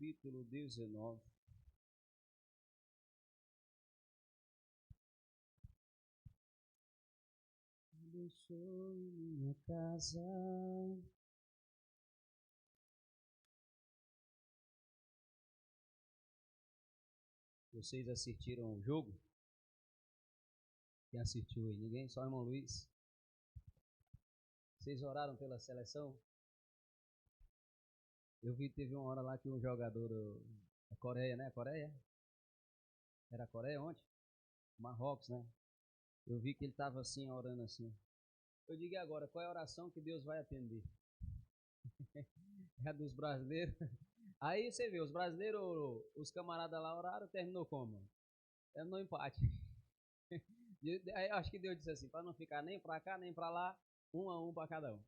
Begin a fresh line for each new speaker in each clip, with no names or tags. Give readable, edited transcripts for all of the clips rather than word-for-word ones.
capítulo 19. Abençoe minha casa. Vocês assistiram o jogo? Quem assistiu aí? Ninguém? Só o irmão Luiz? Vocês oraram pela seleção? Eu vi, teve uma hora lá que um jogador da Coreia, né? Coreia? Era a Coreia ontem? Marrocos, né? Eu vi que ele estava assim, orando assim. Eu digo, e agora, qual é a oração que Deus vai atender? É a dos brasileiros. Aí você vê, os brasileiros, os camaradas lá oraram, terminou como? Terminou empate. Aí acho que Deus disse assim, para não ficar nem para cá, nem para lá, 1-1 para cada um.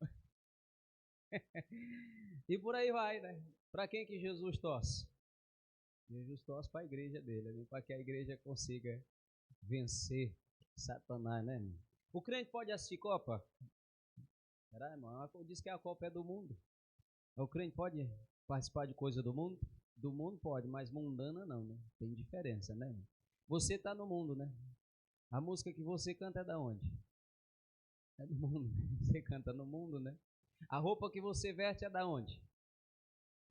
E por aí vai, né? Para quem que Jesus torce? Jesus torce para a igreja dele, né? Para que a igreja consiga vencer Satanás, né? O crente pode assistir Copa? Será, irmão? Diz que a Copa é do mundo. O crente pode participar de coisa do mundo? Do mundo pode, mas mundana não, né? Tem diferença, né? Você está no mundo, né? A música que você canta é da onde? É do mundo. Você canta no mundo, né? A roupa que você veste é da onde?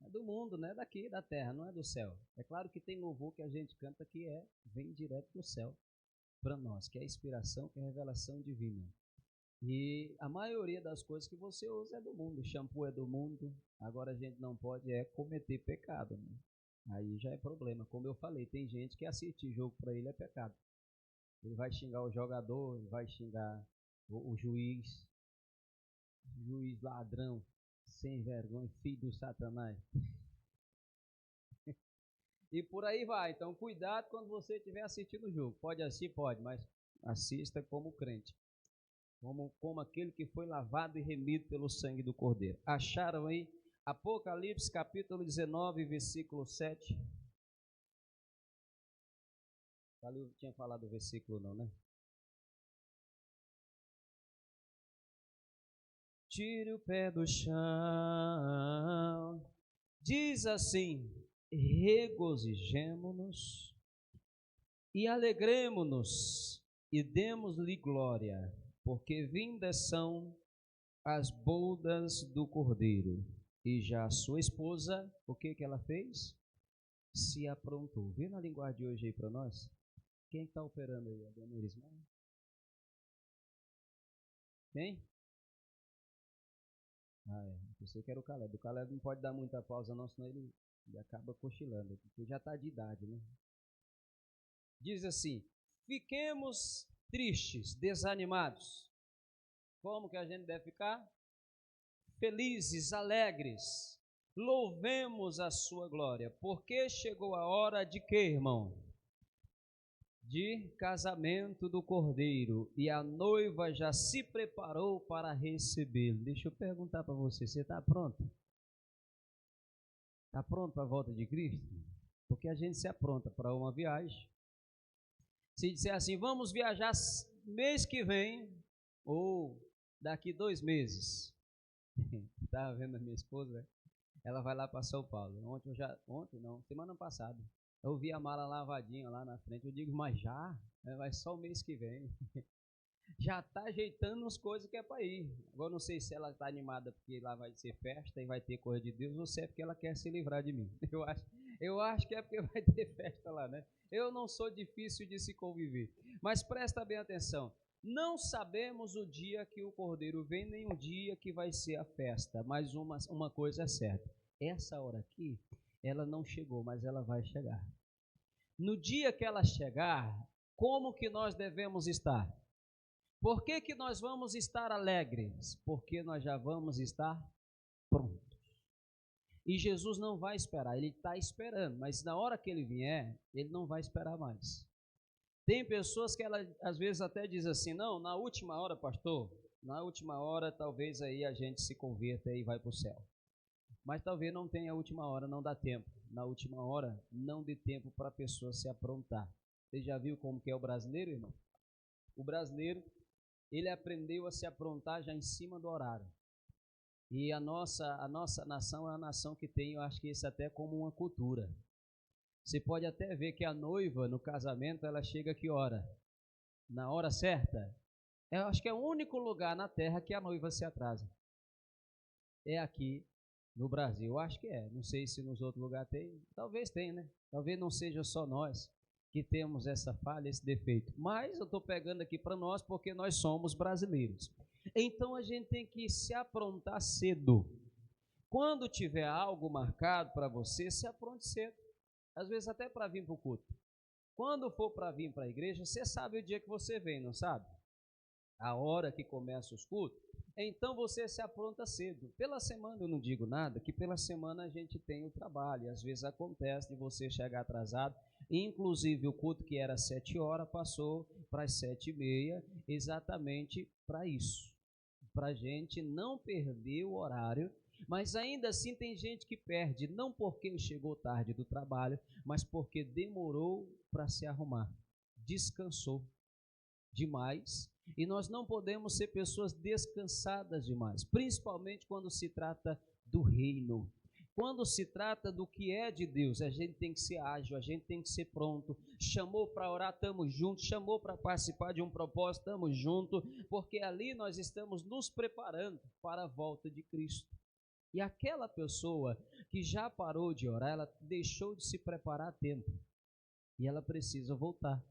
É do mundo, né? Daqui, da terra, não é do céu. É claro que tem louvor que a gente canta que vem direto do céu para nós, que é a inspiração, que é a revelação divina. E a maioria das coisas que você usa é do mundo. O shampoo é do mundo. Agora a gente não pode cometer pecado, né? Aí já é problema. Como eu falei, tem gente que assistir jogo para ele é pecado. Ele vai xingar o jogador, ele vai xingar o juiz ladrão, sem vergonha, filho do Satanás. E por aí vai. Então, cuidado quando você estiver assistindo o jogo. Pode assistir? Pode, mas assista como crente. Como aquele que foi lavado e remido pelo sangue do Cordeiro. Acharam aí? Apocalipse capítulo 19, versículo 7. Eu tinha falado o versículo não, né? Tire o pé do chão. Diz assim: regozijemo-nos e alegremo-nos e demos-lhe glória, porque vindas são as bodas do Cordeiro. E já a sua esposa, o que ela fez? Se aprontou. Vê na linguagem de hoje aí para nós. Quem está operando aí? A dona Irismar? Quem? Eu sei que era o Caleb. O Caleb não pode dar muita pausa não, senão ele acaba cochilando, porque já está de idade, né? Diz assim: fiquemos tristes, desanimados. Como que a gente deve ficar? Felizes, alegres. Louvemos a sua glória, porque chegou a hora de quê, irmão? De casamento do Cordeiro, e a noiva já se preparou para recebê-lo. Deixa eu perguntar para você, você está pronto? Está pronto para a volta de Cristo? Porque a gente se apronta para uma viagem. Se disser assim, vamos viajar mês que vem, ou daqui 2 meses. Estava vendo a minha esposa, ela vai lá para São Paulo. Ontem não, semana passada. Eu vi a mala lavadinha lá na frente. Eu digo, mas já? Vai só o mês que vem. Já está ajeitando as coisas que é para ir. Agora não sei se ela está animada porque lá vai ser festa e vai ter coisa de Deus, ou se é porque ela quer se livrar de mim. Eu acho que é porque vai ter festa lá, né? Eu não sou difícil de se conviver. Mas presta bem atenção. Não sabemos o dia que o Cordeiro vem, nem o dia que vai ser a festa. Mas uma coisa é certa. Essa hora aqui, ela não chegou, mas ela vai chegar. No dia que ela chegar, como que nós devemos estar? Por que nós vamos estar alegres? Porque nós já vamos estar prontos. E Jesus não vai esperar, ele está esperando, mas na hora que ele vier, ele não vai esperar mais. Tem pessoas que ela às vezes até diz assim, não, na última hora, pastor, na última hora talvez aí a gente se converta e vai para o céu. Mas talvez não tenha a última hora, não dá tempo. Na última hora, não dê tempo para a pessoa se aprontar. Você já viu como que é o brasileiro, irmão? O brasileiro, ele aprendeu a se aprontar já em cima do horário. E a nossa nação é uma nação que tem, eu acho que isso até como uma cultura. Você pode até ver que a noiva, no casamento, ela chega a que hora? Na hora certa? Eu acho que é o único lugar na terra que a noiva se atrasa. É aqui no Brasil. Eu acho que é. Não sei se nos outros lugares tem. Talvez tenha, né? Talvez não seja só nós que temos essa falha, esse defeito. Mas eu estou pegando aqui para nós porque nós somos brasileiros. Então a gente tem que se aprontar cedo. Quando tiver algo marcado para você, se apronte cedo. Às vezes até para vir para o culto. Quando for para vir para a igreja, você sabe o dia que você vem, não sabe? A hora que começa os cultos. Então você se apronta cedo. Pela semana eu não digo nada, que pela semana a gente tem o trabalho. E às vezes acontece de você chegar atrasado. Inclusive o culto que era 7 horas passou para as 7h30, exatamente para isso. Para a gente não perder o horário. Mas ainda assim tem gente que perde, não porque chegou tarde do trabalho, mas porque demorou para se arrumar, descansou demais. E nós não podemos ser pessoas descansadas demais, principalmente quando se trata do reino. Quando se trata do que é de Deus, a gente tem que ser ágil, a gente tem que ser pronto. Chamou para orar, estamos juntos. Chamou para participar de um propósito, estamos juntos. Porque ali nós estamos nos preparando para a volta de Cristo. E aquela pessoa que já parou de orar, ela deixou de se preparar a tempo. E ela precisa voltar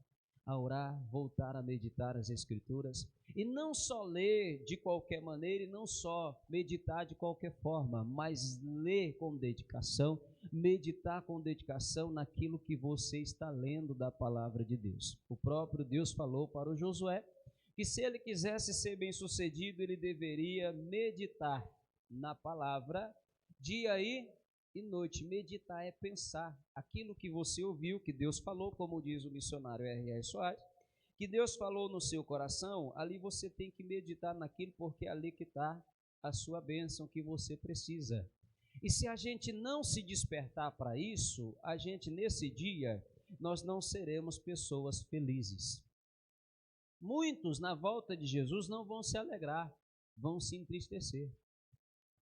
a orar, voltar a meditar as Escrituras. E não só ler de qualquer maneira e não só meditar de qualquer forma, mas ler com dedicação, meditar com dedicação naquilo que você está lendo da palavra de Deus. O próprio Deus falou para o Josué que se ele quisesse ser bem-sucedido, ele deveria meditar na palavra dia e noite. Meditar é pensar aquilo que você ouviu, que Deus falou, como diz o missionário R.R. Soares, que Deus falou no seu coração. Ali você tem que meditar naquilo, porque é ali que está a sua bênção que você precisa. E se a gente não se despertar para isso, a gente nesse dia, nós não seremos pessoas felizes. Muitos na volta de Jesus não vão se alegrar, vão se entristecer.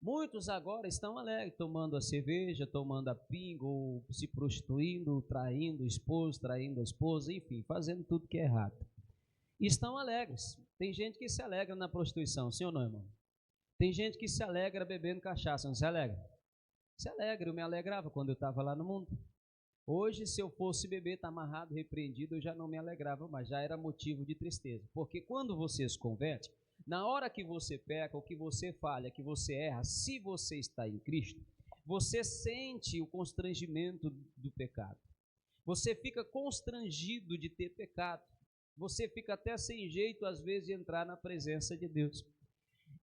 Muitos agora estão alegres, tomando a cerveja, tomando a pinga, ou se prostituindo, traindo o esposo, traindo a esposa, enfim, fazendo tudo que é errado. E estão alegres. Tem gente que se alegra na prostituição, sim ou não, irmão? Tem gente que se alegra bebendo cachaça, não se alegra? Se alegra, eu me alegrava quando eu estava lá no mundo. Hoje, se eu fosse beber, está amarrado, repreendido, eu já não me alegrava, mas já era motivo de tristeza. Porque quando você se converte, na hora que você peca, ou que você falha, que você erra, se você está em Cristo, você sente o constrangimento do pecado. Você fica constrangido de ter pecado. Você fica até sem jeito, às vezes, de entrar na presença de Deus.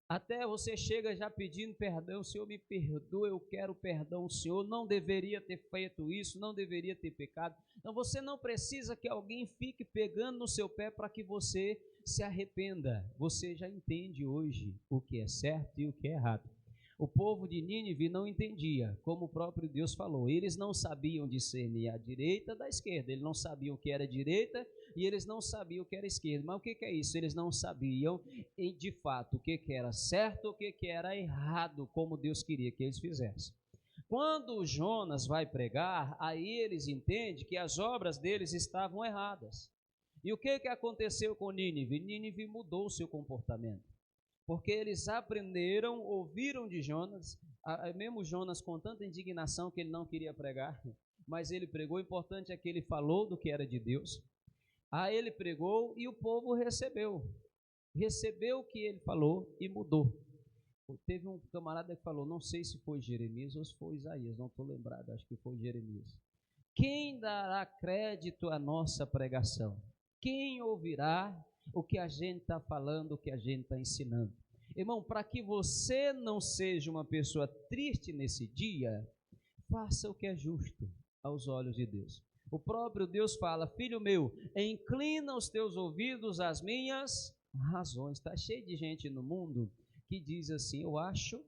Até você chega já pedindo perdão, Senhor, me perdoa, eu quero perdão, Senhor, não deveria ter feito isso, não deveria ter pecado. Então você não precisa que alguém fique pegando no seu pé para que você se arrependa. Você já entende hoje o que é certo e o que é errado. O povo de Nínive não entendia, como o próprio Deus falou. Eles não sabiam discernir a direita da esquerda, eles não sabiam o que era direita e eles não sabiam o que era esquerda. Mas o que é isso? Eles não sabiam, de fato, o que era certo, o que era errado, como Deus queria que eles fizessem. Quando Jonas vai pregar, aí eles entendem que as obras deles estavam erradas. E o que aconteceu com Nínive? Nínive mudou o seu comportamento. Porque eles aprenderam, ouviram de Jonas, mesmo Jonas com tanta indignação que ele não queria pregar, mas ele pregou. O importante é que ele falou do que era de Deus. Aí ele pregou e o povo recebeu o que ele falou e mudou. Teve um camarada que falou, não sei se foi Jeremias ou se foi Isaías, não estou lembrado, acho que foi Jeremias. Quem dará crédito à nossa pregação? Quem ouvirá o que a gente está falando, o que a gente está ensinando? Irmão, para que você não seja uma pessoa triste nesse dia, faça o que é justo aos olhos de Deus. O próprio Deus fala, filho meu, inclina os teus ouvidos às minhas razões. Está cheio de gente no mundo que diz assim, eu acho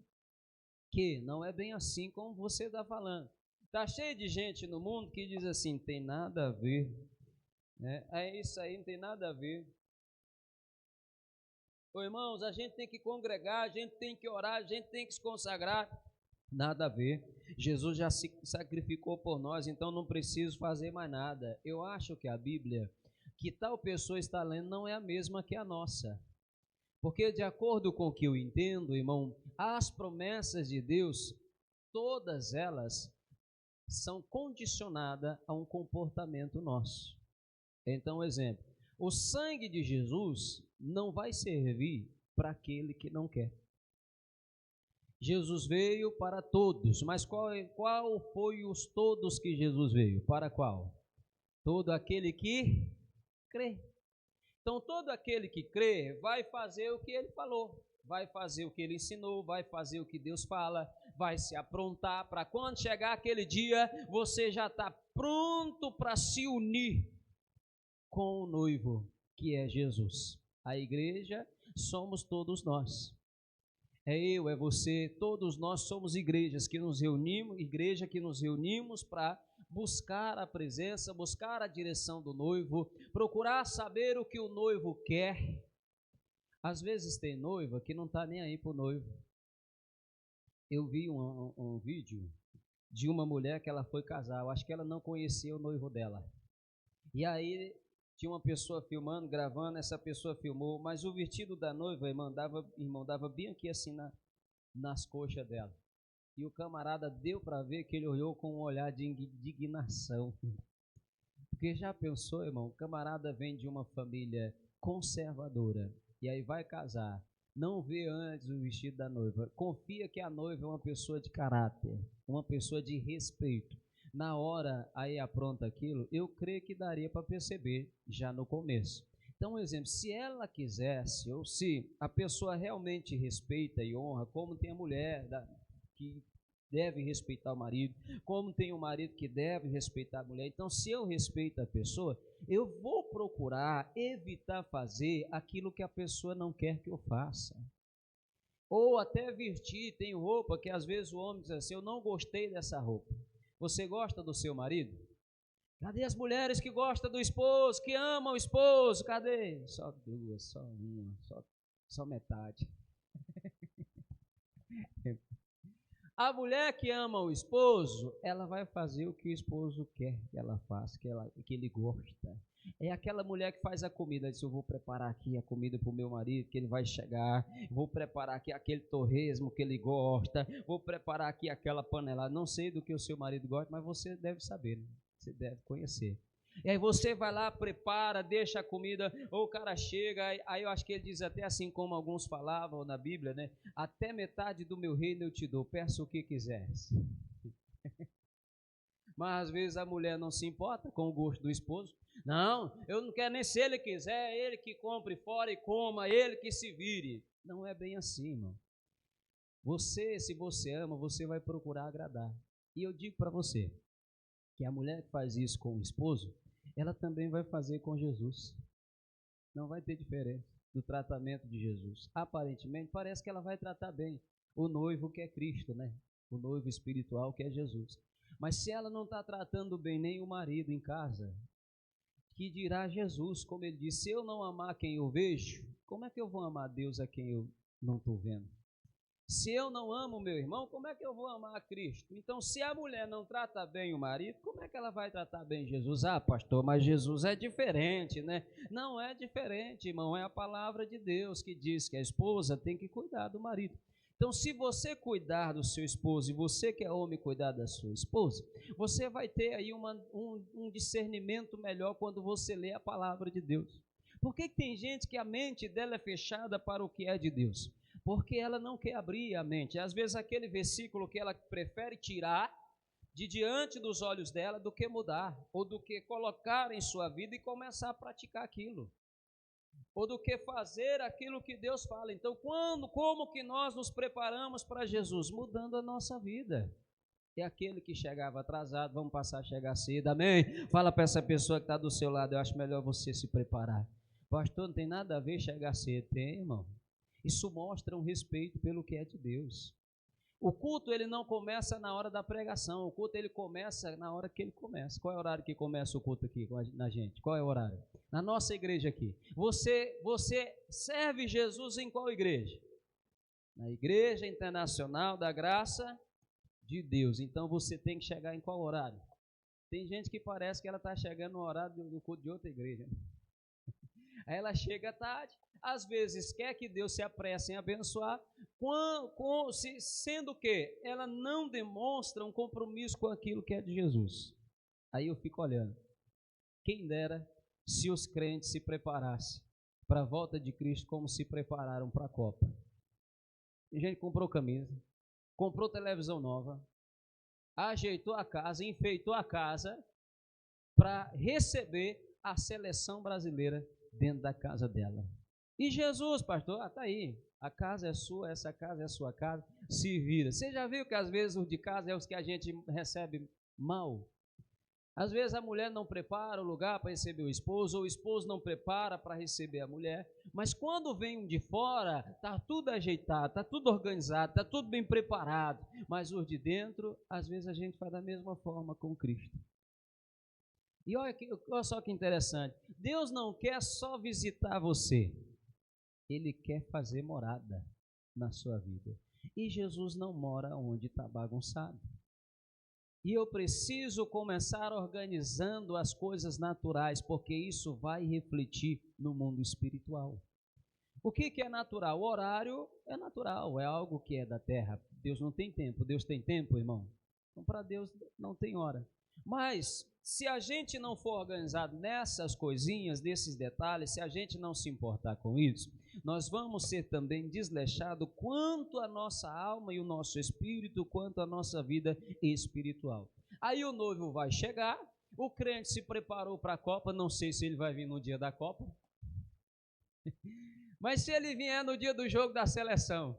que não é bem assim como você está falando. Está cheio de gente no mundo que diz assim, tem nada a ver. É isso aí, não tem nada a ver. Ô, irmãos, a gente tem que congregar, a gente tem que orar, a gente tem que se consagrar. Nada a ver. Jesus já se sacrificou por nós, então não preciso fazer mais nada. Eu acho que a Bíblia que tal pessoa está lendo não é a mesma que a nossa. Porque, de acordo com o que eu entendo, irmão, as promessas de Deus, todas elas são condicionadas a um comportamento nosso. Então, exemplo, o sangue de Jesus não vai servir para aquele que não quer. Jesus veio para todos, mas qual foi os todos que Jesus veio? Para qual? Todo aquele que crê. Então, todo aquele que crê vai fazer o que ele falou, vai fazer o que ele ensinou, vai fazer o que Deus fala, vai se aprontar para quando chegar aquele dia, você já está pronto para se unir com o noivo, que é Jesus. A igreja somos todos nós. É eu, é você, todos nós somos igreja que nos reunimos para buscar a presença, buscar a direção do noivo, procurar saber o que o noivo quer. Às vezes tem noiva que não está nem aí para o noivo. Eu vi um vídeo de uma mulher que ela foi casar, eu acho que ela não conhecia o noivo dela. E aí tinha uma pessoa filmando, gravando, essa pessoa filmou, mas o vestido da noiva, irmão, dava bem aqui assim nas coxas dela. E o camarada deu para ver que ele olhou com um olhar de indignação. Porque já pensou, irmão, o camarada vem de uma família conservadora e aí vai casar, não vê antes o vestido da noiva, confia que a noiva é uma pessoa de caráter, uma pessoa de respeito. Na hora aí apronta aquilo, eu creio que daria para perceber já no começo. Então, um exemplo, se ela quisesse, ou se a pessoa realmente respeita e honra, como tem a mulher que deve respeitar o marido, como tem o marido que deve respeitar a mulher, então se eu respeito a pessoa, eu vou procurar evitar fazer aquilo que a pessoa não quer que eu faça. Ou até vestir, tem roupa que às vezes o homem diz assim, eu não gostei dessa roupa. Você gosta do seu marido? Cadê as mulheres que gostam do esposo, que amam o esposo? Cadê? Só duas, só uma, só metade. A mulher que ama o esposo, ela vai fazer o que o esposo quer que ela faça, que ele gosta. É aquela mulher que faz a comida, diz, eu vou preparar aqui a comida para o meu marido, que ele vai chegar, vou preparar aqui aquele torresmo que ele gosta, vou preparar aqui aquela panelada, não sei do que o seu marido gosta, mas você deve saber, né? Você deve conhecer. E aí você vai lá, prepara, deixa a comida, ou o cara chega, aí eu acho que ele diz até assim como alguns falavam na Bíblia, né? Até metade do meu reino eu te dou, peça o que quiseres. Mas às vezes a mulher não se importa com o gosto do esposo. Não, eu não quero nem se ele quiser, ele que compre fora e coma, ele que se vire. Não é bem assim, irmão. Você, se você ama, você vai procurar agradar. E eu digo para você, que a mulher que faz isso com o esposo, ela também vai fazer com Jesus. Não vai ter diferença do tratamento de Jesus. Aparentemente, parece que ela vai tratar bem o noivo que é Cristo, né? O noivo espiritual que é Jesus. Mas se ela não está tratando bem nem o marido em casa, que dirá Jesus, como ele disse, se eu não amar quem eu vejo, como é que eu vou amar Deus a quem eu não estou vendo? Se eu não amo o meu irmão, como é que eu vou amar a Cristo? Então, se a mulher não trata bem o marido, como é que ela vai tratar bem Jesus? Ah, pastor, mas Jesus é diferente, né? Não é diferente, irmão, é a palavra de Deus que diz que a esposa tem que cuidar do marido. Então, se você cuidar do seu esposo e você que é homem cuidar da sua esposa, você vai ter aí um discernimento melhor quando você lê a palavra de Deus. Por que tem gente que a mente dela é fechada para o que é de Deus? Porque ela não quer abrir a mente. Às vezes aquele versículo que ela prefere tirar de diante dos olhos dela do que mudar, ou do que colocar em sua vida e começar a praticar aquilo, ou do que fazer aquilo que Deus fala. Então, como que nós nos preparamos para Jesus? Mudando a nossa vida. É aquele que chegava atrasado, vamos passar a chegar cedo, amém? Fala para essa pessoa que está do seu lado, eu acho melhor você se preparar. Pastor, não tem nada a ver chegar cedo. Tem, irmão. Isso mostra um respeito pelo que é de Deus. O culto, ele não começa na hora da pregação, o culto, ele começa na hora que ele começa. Qual é o horário que começa o culto aqui na gente? Qual é o horário? Na nossa igreja aqui. Você serve Jesus em qual igreja? Na Igreja Internacional da Graça de Deus. Então, você tem que chegar em qual horário? Tem gente que parece que ela está chegando no horário do culto de outra igreja. Aí ela chega tarde, às vezes quer que Deus se apresse em abençoar, sendo que ela não demonstra um compromisso com aquilo que é de Jesus. Aí eu fico olhando, quem dera se os crentes se preparassem para a volta de Cristo como se prepararam para a Copa. A gente comprou camisa, comprou televisão nova, ajeitou a casa, enfeitou a casa para receber a seleção brasileira dentro da casa dela. E Jesus, pastor, tá aí, a casa é sua, essa casa é a sua casa, se vira. Você já viu que às vezes os de casa é os que a gente recebe mal? Às vezes a mulher não prepara o lugar para receber o esposo, ou o esposo não prepara para receber a mulher, mas quando vem um de fora, está tudo ajeitado, está tudo organizado, está tudo bem preparado, mas os de dentro, às vezes a gente faz da mesma forma com Cristo. E olha só que interessante, Deus não quer só visitar você, Ele quer fazer morada na sua vida. E Jesus não mora onde está bagunçado. E eu preciso começar organizando as coisas naturais, porque isso vai refletir no mundo espiritual. O que é natural? O horário é natural, é algo que é da terra. Deus não tem tempo. Deus tem tempo, irmão? Então, para Deus não tem hora. Mas, se a gente não for organizado nessas coisinhas, nesses detalhes, se a gente não se importar com isso, nós vamos ser também desleixados quanto a nossa alma e o nosso espírito, quanto a nossa vida espiritual. Aí o noivo vai chegar, o crente se preparou para a Copa, não sei se ele vai vir no dia da Copa, mas se ele vier no dia do jogo da seleção,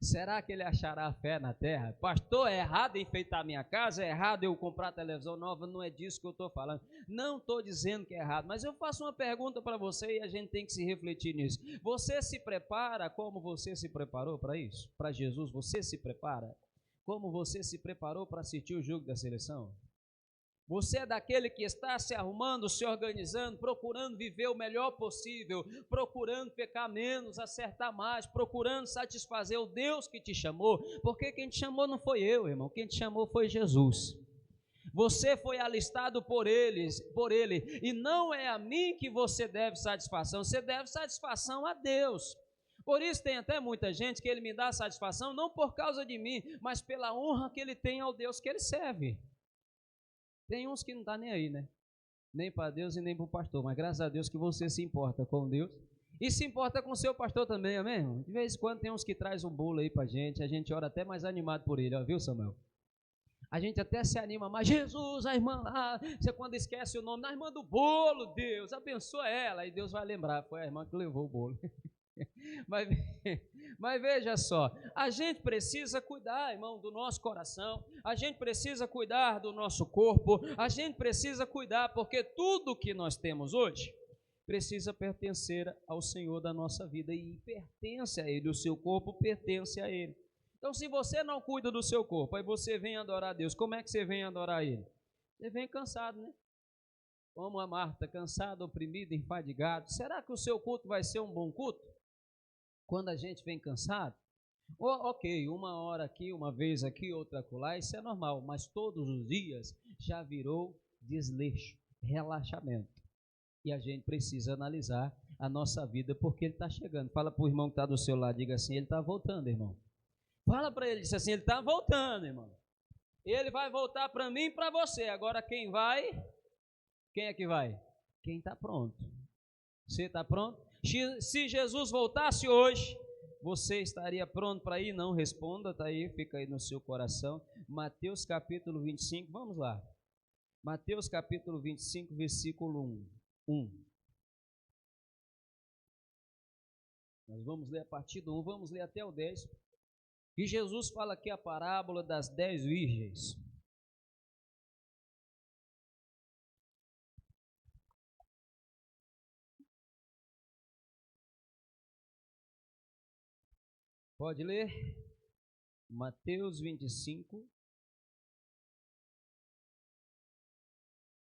será que ele achará fé na terra? Pastor, é errado enfeitar minha casa? É errado eu comprar televisão nova? Não é disso que eu estou falando. Não estou dizendo que é errado, mas eu faço uma pergunta para você e a gente tem que se refletir nisso. Você se prepara como você se preparou para isso? Para Jesus, você se prepara? Como você se preparou para assistir o jogo da seleção? Você é daquele que está se arrumando, se organizando, procurando viver o melhor possível, procurando pecar menos, acertar mais, procurando satisfazer o Deus que te chamou, porque quem te chamou não foi eu, irmão, quem te chamou foi Jesus. Você foi alistado por ele, e não é a mim que você deve satisfação, você deve satisfação a Deus. Por isso tem até muita gente que ele me dá satisfação, não por causa de mim, mas pela honra que ele tem ao Deus que ele serve. Tem uns que não estão nem aí, né? Nem para Deus e nem para o pastor, mas graças a Deus que você se importa com Deus e se importa com o seu pastor também, amém? De vez em quando tem uns que traz um bolo aí para a gente ora até mais animado por ele, ó, viu, Samuel? A gente até se anima, mas Jesus, a irmã lá, você quando esquece o nome da irmã do bolo, Deus, abençoa ela, e Deus vai lembrar, foi a irmã que levou o bolo. Mas veja só, a gente precisa cuidar, irmão, do nosso coração, a gente precisa cuidar do nosso corpo, a gente precisa cuidar, porque tudo que nós temos hoje precisa pertencer ao Senhor da nossa vida e pertence a Ele, o seu corpo pertence a Ele. Então, se você não cuida do seu corpo, aí você vem adorar a Deus, como é que você vem adorar Ele? Você vem cansado, né? Como a Marta, cansado, oprimido, enfadigado. Será que o seu culto vai ser um bom culto? Quando a gente vem cansado, ok, uma hora aqui, uma vez aqui, outra acolá, isso é normal, mas todos os dias já virou desleixo, relaxamento. E a gente precisa analisar a nossa vida, porque ele está chegando. Fala para o irmão que está do seu lado, diga assim, ele está voltando, irmão. Fala para ele, diz assim, ele está voltando, irmão. Ele vai voltar para mim e para você. Agora quem vai? Quem é que vai? Quem está pronto. Você está pronto? Se Jesus voltasse hoje, você estaria pronto para ir? Não responda, está aí, fica aí no seu coração. Mateus capítulo 25, vamos lá. Mateus capítulo 25, versículo 1. Nós vamos ler a partir do 1, vamos ler até o 10. E Jesus fala aqui a parábola das 10 virgens. Pode ler? Mateus 25.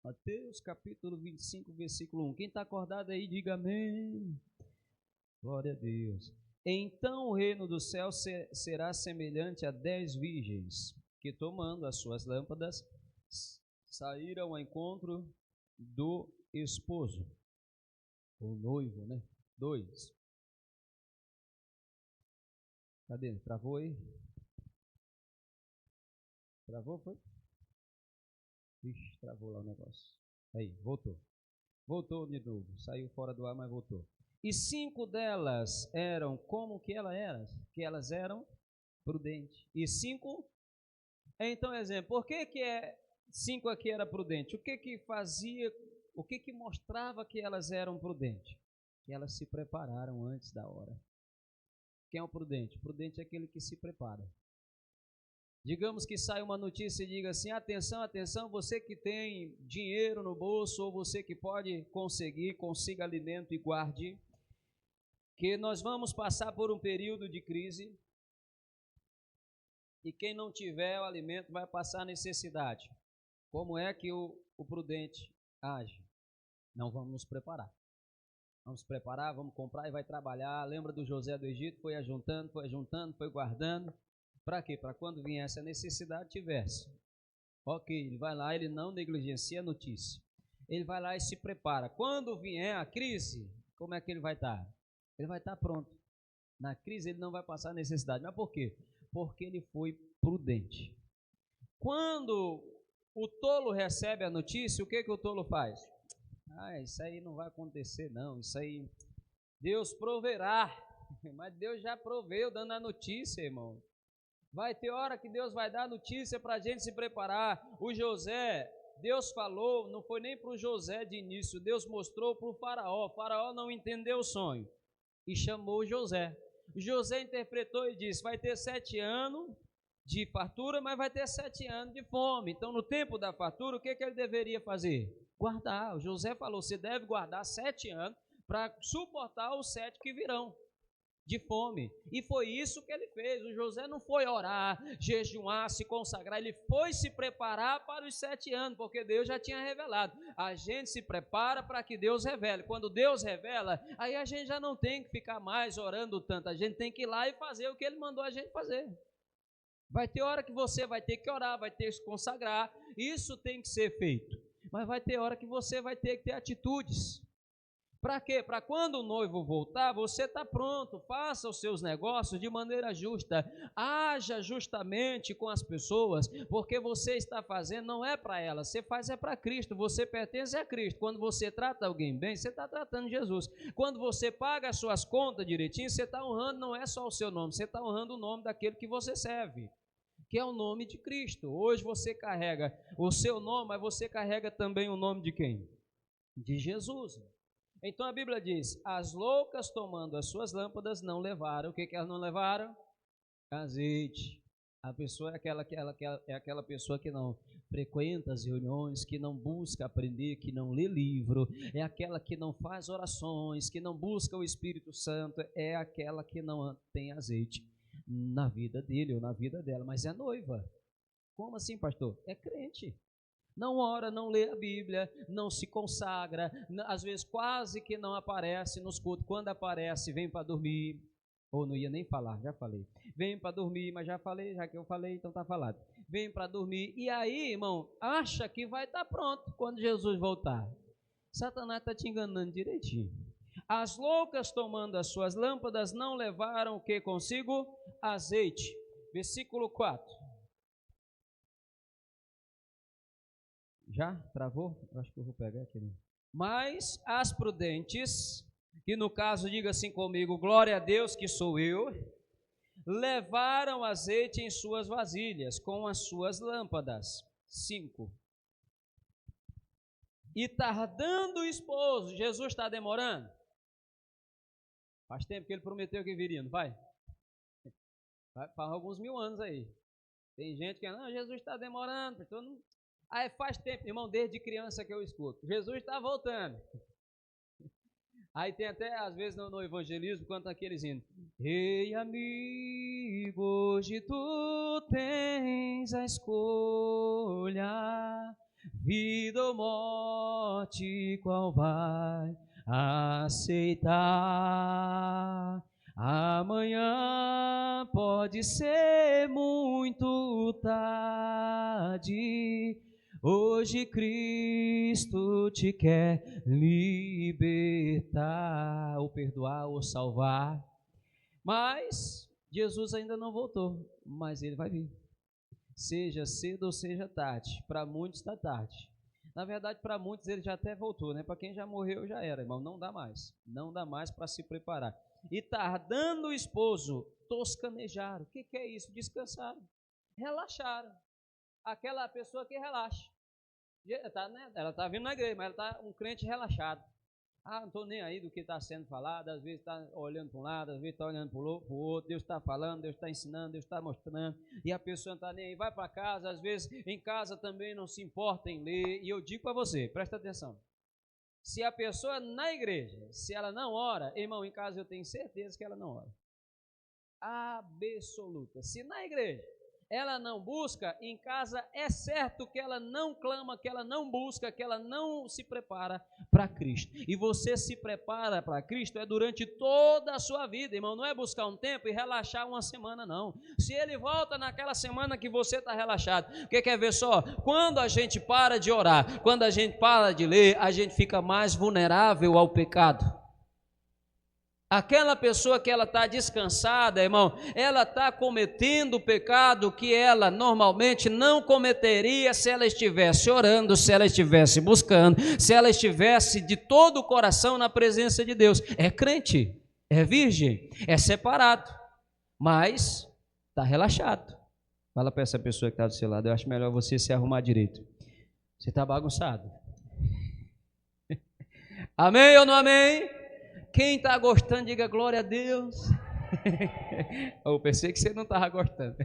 Mateus capítulo 25, versículo 1. Quem está acordado aí, diga amém. Glória a Deus. Então o reino do céu será semelhante a 10 virgens, que tomando as suas lâmpadas, saíram ao encontro do esposo, o noivo, né? 2. Cadê? Travou aí? Travou, foi? Ixi, travou lá o negócio. Aí, voltou. Voltou de novo. Saiu fora do ar, mas voltou. E 5 delas eram como que elas eram? Que elas eram prudentes. E 5, então, exemplo, por que 5 aqui era prudente? O que fazia, o que mostrava que elas eram prudentes? Que elas se prepararam antes da hora. Quem é o prudente? O prudente é aquele que se prepara. Digamos que sai uma notícia e diga assim: atenção, atenção, você que tem dinheiro no bolso, ou você que pode consiga alimento e guarde, que nós vamos passar por um período de crise, e quem não tiver o alimento vai passar necessidade. Como é que o prudente age? Não, vamos nos preparar. Vamos preparar, vamos comprar e vai trabalhar. Lembra do José do Egito? Foi ajuntando, foi guardando. Para quê? Para quando viesse a necessidade, tivesse. Ok, ele vai lá, ele não negligencia a notícia. Ele vai lá e se prepara. Quando vier a crise, como é que ele vai estar? Ele vai estar pronto. Na crise ele não vai passar necessidade. Mas por quê? Porque ele foi prudente. Quando o tolo recebe a notícia, o que o tolo faz? Isso aí não vai acontecer não, isso aí Deus proverá. Mas Deus já proveu dando a notícia, irmão. Vai ter hora que Deus vai dar notícia para a gente se preparar. O José, Deus falou, não foi nem para o José de início, Deus mostrou para o faraó. O faraó não entendeu o sonho e chamou José. José interpretou e disse: vai ter 7 anos de fartura, mas vai ter 7 anos de fome. Então, no tempo da fartura, o que ele deveria fazer? Guardar. O José falou: você deve guardar 7 anos para suportar os 7 que virão de fome. E foi isso que ele fez. O José não foi orar, jejuar, se consagrar, ele foi se preparar para os 7 anos, porque Deus já tinha revelado. A gente se prepara para que Deus revele. Quando Deus revela, aí a gente já não tem que ficar mais orando tanto, a gente tem que ir lá e fazer o que ele mandou a gente fazer. Vai ter hora que você vai ter que orar, vai ter que se consagrar, isso tem que ser feito. Mas vai ter hora que você vai ter que ter atitudes. Para quê? Para quando o noivo voltar, você está pronto, faça os seus negócios de maneira justa, haja justamente com as pessoas, porque você está fazendo não é para elas, você faz é para Cristo, você pertence a Cristo. Quando você trata alguém bem, você está tratando Jesus. Quando você paga as suas contas direitinho, você está honrando não é só o seu nome, você está honrando o nome daquele que você serve, que é o nome de Cristo. Hoje você carrega o seu nome, mas você carrega também o nome de quem? De Jesus. Então a Bíblia diz: as loucas tomando as suas lâmpadas não levaram. O que elas não levaram? Azeite. A pessoa é aquela pessoa que não frequenta as reuniões, que não busca aprender, que não lê livro, é aquela que não faz orações, que não busca o Espírito Santo, é aquela que não tem azeite na vida dele ou na vida dela, mas é noiva. Como assim, pastor? É crente. Não ora, não lê a Bíblia, não se consagra, às vezes quase que não aparece nos cultos. Quando aparece, vem para dormir, ou não ia nem falar, já falei. Vem para dormir, mas já falei, já que eu falei, então está falado. Vem para dormir, e aí, irmão, acha que vai estar pronto quando Jesus voltar. Satanás está te enganando direitinho. As loucas tomando as suas lâmpadas não levaram o que consigo? Azeite. Versículo 4. Já travou? Eu acho que eu vou pegar aqui. Né? Mas as prudentes, que no caso diga assim comigo: glória a Deus que sou eu, levaram azeite em suas vasilhas com as suas lâmpadas. 5. E tardando o esposo, Jesus está demorando? Faz tempo que ele prometeu que viria, não vai? Faz alguns 1000 anos aí. Tem gente que não, Jesus está demorando, então não. Aí faz tempo, irmão, desde criança que eu escuto: Jesus está voltando. Aí tem até, às vezes, no evangelismo, canta aqueles hinos. Ei, amigo, hoje tu tens a escolha, vida ou morte, qual vai aceitar? Amanhã pode ser muito tarde. Hoje Cristo te quer libertar, ou perdoar, ou salvar. Mas Jesus ainda não voltou, mas ele vai vir. Seja cedo ou seja tarde, para muitos está tarde. Na verdade, para muitos ele já até voltou, né? Para quem já morreu já era, irmão, não dá mais. Não dá mais para se preparar. E tardando o esposo, toscanejaram. O que é isso? Descansaram, relaxaram. Aquela pessoa que relaxa. Ela está vindo na igreja, mas ela está um crente relaxado. Não estou nem aí do que está sendo falado. Às vezes está olhando para um lado, às vezes está olhando para o outro. Deus está falando, Deus está ensinando, Deus está mostrando. E a pessoa não está nem aí, vai para casa. Às vezes em casa também não se importa em ler. E eu digo para você, presta atenção. Se a pessoa na igreja, se ela não ora, irmão, em casa eu tenho certeza que ela não ora. Absoluta. Se na igreja ela não busca, em casa é certo que ela não clama, que ela não busca, que ela não se prepara para Cristo. E você se prepara para Cristo durante toda a sua vida, irmão. Não é buscar um tempo e relaxar uma semana, não. Se ele volta naquela semana que você está relaxado, o que quer ver só? Quando a gente para de orar, quando a gente para de ler, a gente fica mais vulnerável ao pecado. Aquela pessoa que ela está descansada, irmão, ela está cometendo o pecado que ela normalmente não cometeria se ela estivesse orando, se ela estivesse buscando, se ela estivesse de todo o coração na presença de Deus. É crente, é virgem, é separado, mas está relaxado. Fala para essa pessoa que está do seu lado, eu acho melhor você se arrumar direito. Você está bagunçado. Amém ou não amém? Quem está gostando, diga glória a Deus. Eu pensei que você não estava gostando.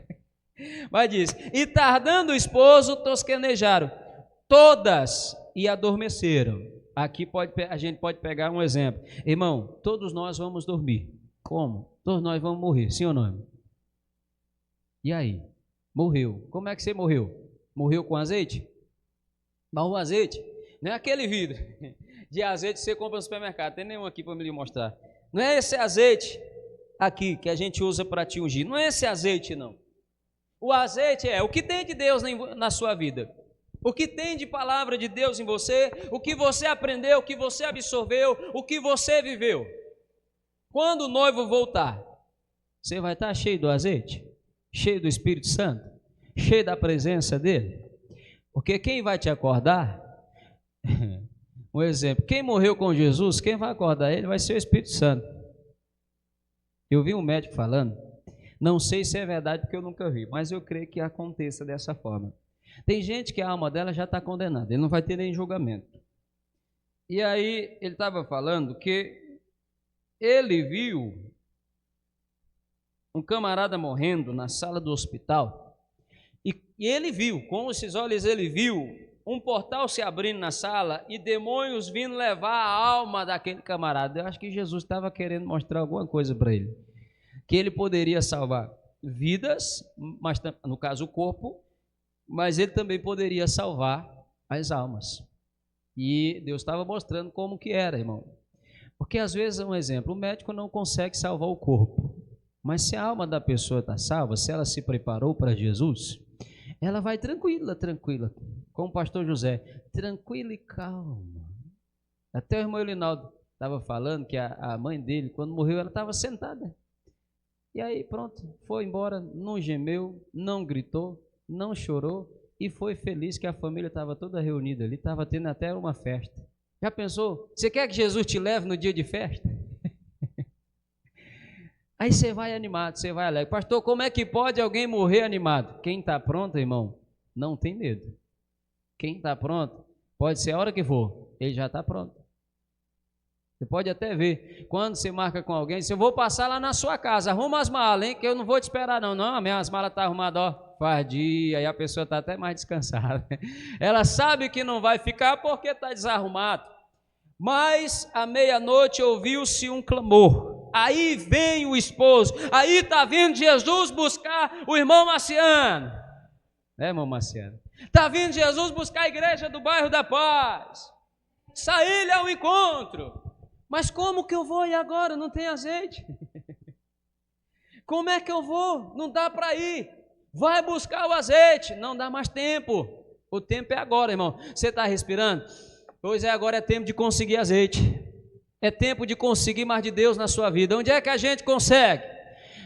Mas diz, e tardando o esposo, tosquenejaram todas e adormeceram. Aqui a gente pode pegar um exemplo. Irmão, todos nós vamos dormir. Como? Todos nós vamos morrer, sim ou não? E aí? Morreu. Como é que você morreu? Morreu com azeite? Mas o azeite não é aquele vidro de azeite que você compra no supermercado. Tem nenhum aqui para me lhe mostrar. Não é esse azeite aqui que a gente usa para te ungir. Não é esse azeite, não. O azeite é o que tem de Deus na sua vida. O que tem de palavra de Deus em você, o que você aprendeu, o que você absorveu, o que você viveu. Quando o noivo voltar, você vai estar cheio do azeite, cheio do Espírito Santo, cheio da presença dele. Porque quem vai te acordar... Um exemplo, quem morreu com Jesus, quem vai acordar ele vai ser o Espírito Santo. Eu vi um médico falando, não sei se é verdade porque eu nunca vi, mas eu creio que aconteça dessa forma. Tem gente que a alma dela já está condenada, ele não vai ter nem julgamento. E aí ele estava falando que ele viu um camarada morrendo na sala do hospital, e ele viu, com esses olhos ele viu um portal se abrindo na sala e demônios vindo levar a alma daquele camarada. Eu acho que Jesus estava querendo mostrar alguma coisa para ele, que ele poderia salvar vidas, mas no caso o corpo, mas ele também poderia salvar as almas. E Deus estava mostrando como que era, irmão. Porque às vezes, um exemplo, o médico não consegue salvar o corpo, mas se a alma da pessoa está salva, se ela se preparou para Jesus, ela vai tranquila, como o pastor José, tranquila e calma. Até o irmão Elinaldo estava falando que a mãe dele, quando morreu, ela estava sentada. E aí pronto, foi embora, não gemeu, não gritou, não chorou e foi feliz que a família estava toda reunida ali, estava tendo até uma festa. Já pensou? Você quer que Jesus te leve no dia de festa? Aí você vai animado, você vai alegre. Pastor, como é que pode alguém morrer animado? Quem está pronto, irmão, não tem medo. Quem está pronto, pode ser a hora que for, ele já está pronto. Você pode até ver, quando você marca com alguém, se eu vou passar lá na sua casa, arruma as malas, hein, que eu não vou te esperar não. Não, minhas malas estão arrumadas, ó, faz dia, aí a pessoa está até mais descansada. Ela sabe que não vai ficar porque está desarrumado. Mas à meia-noite ouviu-se um clamor. Aí vem o esposo. Aí está vindo Jesus buscar o irmão Marciano. Irmão Marciano? Está vindo Jesus buscar a igreja do bairro da Paz. Sair-lhe ao encontro. Mas como que eu vou e agora? Não tem azeite. Como é que eu vou? Não dá para ir. Vai buscar o azeite. Não dá mais tempo. O tempo é agora, irmão. Você está respirando? Pois é, agora é tempo de conseguir azeite. É tempo de conseguir mais de Deus na sua vida. Onde é que a gente consegue?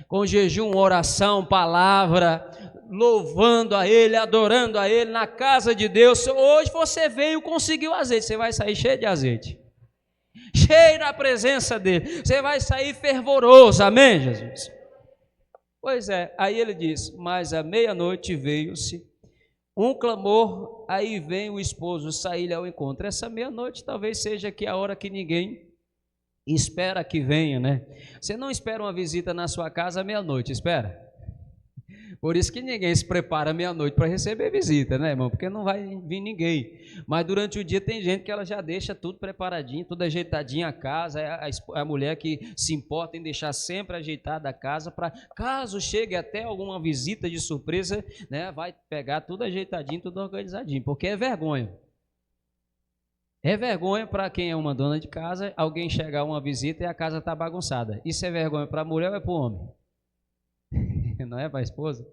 Com jejum, oração, palavra, louvando a Ele, adorando a Ele, na casa de Deus. Hoje você veio, conseguiu azeite, você vai sair cheio de azeite. Cheio da presença dEle. Você vai sair fervoroso, amém, Jesus? Pois é, aí ele diz, mas à meia-noite veio-se um clamor, aí vem o esposo sair-lhe ao encontro. Essa meia-noite talvez seja que a hora que ninguém espera que venha, né? Você não espera uma visita na sua casa à meia-noite, espera? Por isso que ninguém se prepara à meia-noite para receber visita, né, irmão? Porque não vai vir ninguém. Mas durante o dia tem gente que ela já deixa tudo preparadinho, tudo ajeitadinho a casa. É a mulher que se importa em deixar sempre ajeitada a casa para caso chegue até alguma visita de surpresa, né, vai pegar tudo ajeitadinho, tudo organizadinho, porque é vergonha. É vergonha para quem é uma dona de casa, alguém chegar a uma visita e a casa está bagunçada. Isso é vergonha para a mulher ou é para o homem? Não é para a esposa?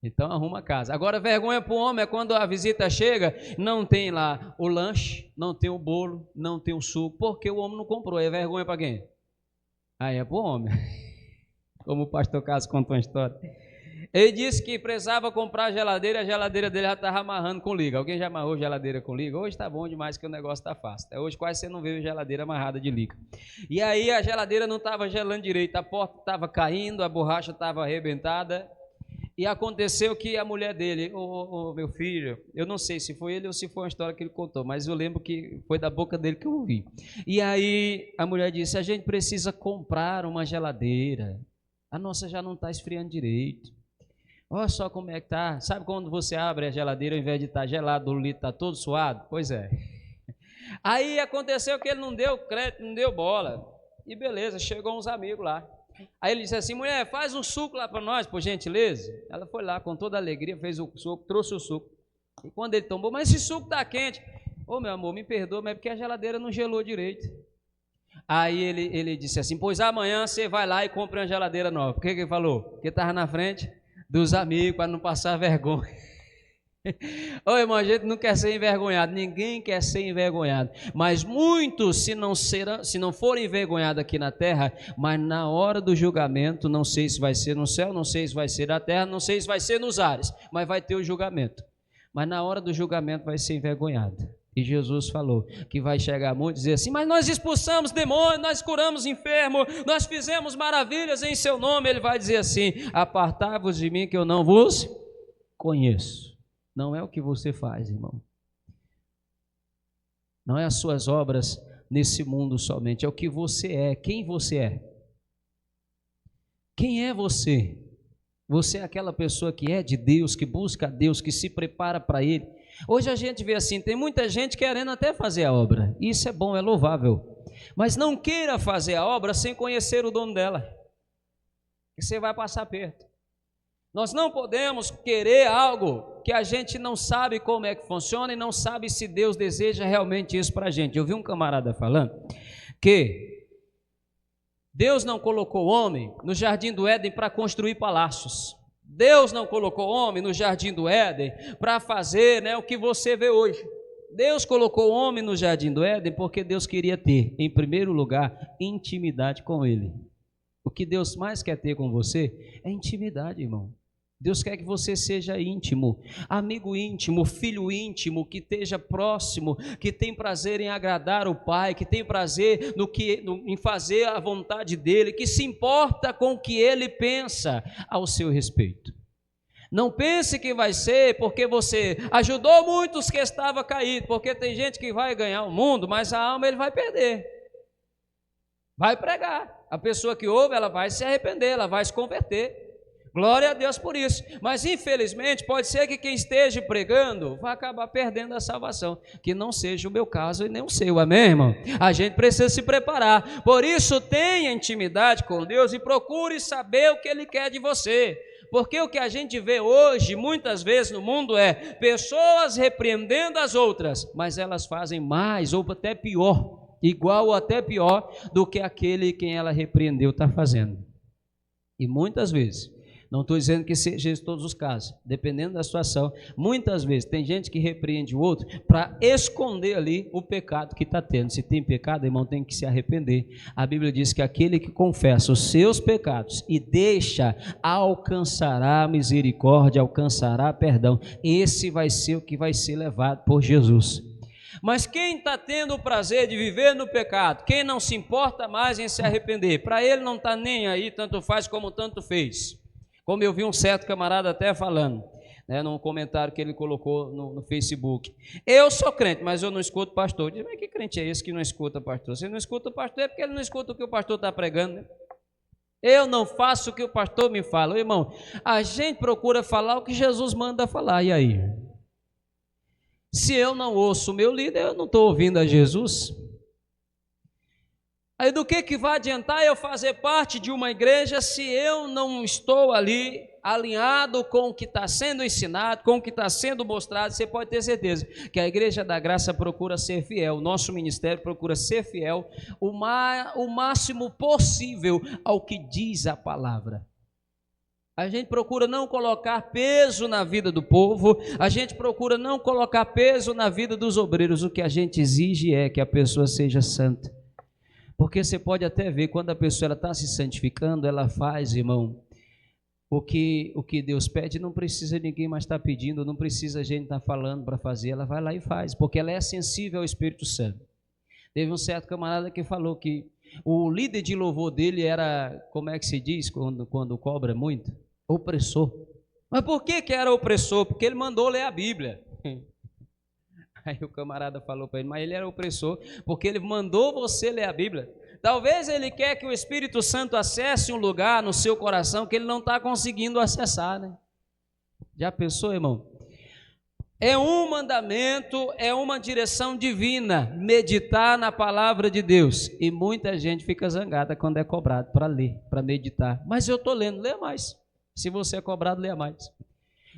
Então arruma a casa. Agora vergonha para o homem é quando a visita chega, não tem lá o lanche, não tem o bolo, não tem o suco, porque o homem não comprou. É vergonha para quem? Aí é para o homem. Como o pastor Carlos contou uma história. Ele disse que precisava comprar a geladeira dele já estava amarrando com liga. Alguém já amarrou geladeira com liga? Hoje está bom demais que o negócio está fácil. Hoje quase você não vê geladeira amarrada de liga. E aí a geladeira não estava gelando direito, a porta estava caindo, a borracha estava arrebentada. E aconteceu que a mulher dele, meu filho, eu não sei se foi ele ou se foi uma história que ele contou, mas eu lembro que foi da boca dele que eu ouvi. E aí a mulher disse, a gente precisa comprar uma geladeira. A nossa já não está esfriando direito. Olha só como é que tá. Sabe quando você abre a geladeira, ao invés de estar gelado, o litro está todo suado? Pois é. Aí aconteceu que ele não deu crédito, não deu bola. E beleza, chegou uns amigos lá. Aí ele disse assim, mulher, faz um suco lá para nós, por gentileza. Ela foi lá com toda a alegria, fez o suco, trouxe o suco. E quando ele tomou, mas esse suco está quente. Ô meu amor, me perdoa, mas é porque a geladeira não gelou direito. Aí ele disse assim, pois amanhã você vai lá e compra uma geladeira nova. Por que ele falou? Porque estava na frente dos amigos, para não passar vergonha. Ô irmão, a gente não quer ser envergonhado, ninguém quer ser envergonhado, mas muitos se não forem envergonhados aqui na terra, mas na hora do julgamento, não sei se vai ser no céu, não sei se vai ser na terra, não sei se vai ser nos ares, mas vai ter o julgamento, mas na hora do julgamento vai ser envergonhado. E Jesus falou que vai chegar muito e dizer assim, mas nós expulsamos demônios, nós curamos enfermos, nós fizemos maravilhas em seu nome. Ele vai dizer assim, apartai-vos de mim que eu não vos conheço. Não é o que você faz, irmão. Não é as suas obras nesse mundo somente, é o que você é, quem você é. Quem é você? Você é aquela pessoa que é de Deus, que busca a Deus, que se prepara para Ele. Hoje a gente vê assim, tem muita gente querendo até fazer a obra, isso é bom, é louvável, mas não queira fazer a obra sem conhecer o dono dela, que você vai passar perto. Nós não podemos querer algo que a gente não sabe como é que funciona e não sabe se Deus deseja realmente isso para a gente. Eu vi um camarada falando que Deus não colocou o homem no jardim do Éden para construir palácios. Deus não colocou o homem no jardim do Éden para fazer, né, o que você vê hoje. Deus colocou o homem no jardim do Éden porque Deus queria ter, em primeiro lugar, intimidade com ele. O que Deus mais quer ter com você é intimidade, irmão. Deus quer que você seja íntimo, amigo íntimo, filho íntimo, que esteja próximo, que tem prazer em agradar o Pai, que tem prazer em fazer a vontade dEle, que se importa com o que Ele pensa ao seu respeito. Não pense que vai ser porque você ajudou muitos que estavam caídos, porque tem gente que vai ganhar o mundo, mas a alma ele vai perder. Vai pregar. A pessoa que ouve, ela vai se arrepender, ela vai se converter. Glória a Deus por isso. Mas infelizmente pode ser que quem esteja pregando vai acabar perdendo a salvação, que não seja o meu caso e nem o seu, amém, irmão? A gente precisa se preparar. Por isso tenha intimidade com Deus e procure saber o que Ele quer de você. Porque o que a gente vê hoje, muitas vezes no mundo, é pessoas repreendendo as outras, mas elas fazem mais ou até pior, igual ou até pior do que aquele quem ela repreendeu está fazendo. E muitas vezes, não estou dizendo que seja em todos os casos, dependendo da situação, muitas vezes tem gente que repreende o outro para esconder ali o pecado que está tendo. Se tem pecado, irmão, tem que se arrepender. A Bíblia diz que aquele que confessa os seus pecados e deixa, alcançará misericórdia, alcançará perdão. Esse vai ser o que vai ser levado por Jesus. Mas quem está tendo o prazer de viver no pecado, quem não se importa mais em se arrepender, para ele não está nem aí, tanto faz como tanto fez. Como eu vi um certo camarada até falando, né, num comentário que ele colocou no Facebook. Eu sou crente, mas eu não escuto pastor. Eu digo, mas que crente é esse que não escuta pastor? Se não escuta o pastor é porque ele não escuta o que o pastor está pregando, né? Eu não faço o que o pastor me fala. Irmão, a gente procura falar o que Jesus manda falar, e aí? Se eu não ouço o meu líder, eu não estou ouvindo a Jesus. Aí do que vai adiantar eu fazer parte de uma igreja se eu não estou ali alinhado com o que está sendo ensinado, com o que está sendo mostrado? Você pode ter certeza que a Igreja da Graça procura ser fiel, o nosso ministério procura ser fiel o máximo possível ao que diz a palavra. A gente procura não colocar peso na vida do povo, a gente procura não colocar peso na vida dos obreiros. O que a gente exige é que a pessoa seja santa. Porque você pode até ver, quando a pessoa está se santificando, ela faz, irmão, o que Deus pede, não precisa ninguém mais estar pedindo, não precisa a gente estar falando para fazer, ela vai lá e faz, porque ela é sensível ao Espírito Santo. Teve um certo camarada que falou que o líder de louvor dele era, como é que se diz, quando cobra muito? Opressor. Mas por que era opressor? Porque ele mandou ler a Bíblia. Aí o camarada falou para ele, mas ele era opressor, porque ele mandou você ler a Bíblia. Talvez ele quer que o Espírito Santo acesse um lugar no seu coração que ele não está conseguindo acessar, né? Já pensou, irmão? É um mandamento, é uma direção divina, meditar na palavra de Deus. E muita gente fica zangada quando é cobrado para ler, para meditar. Mas eu estou lendo, leia mais. Se você é cobrado, leia mais.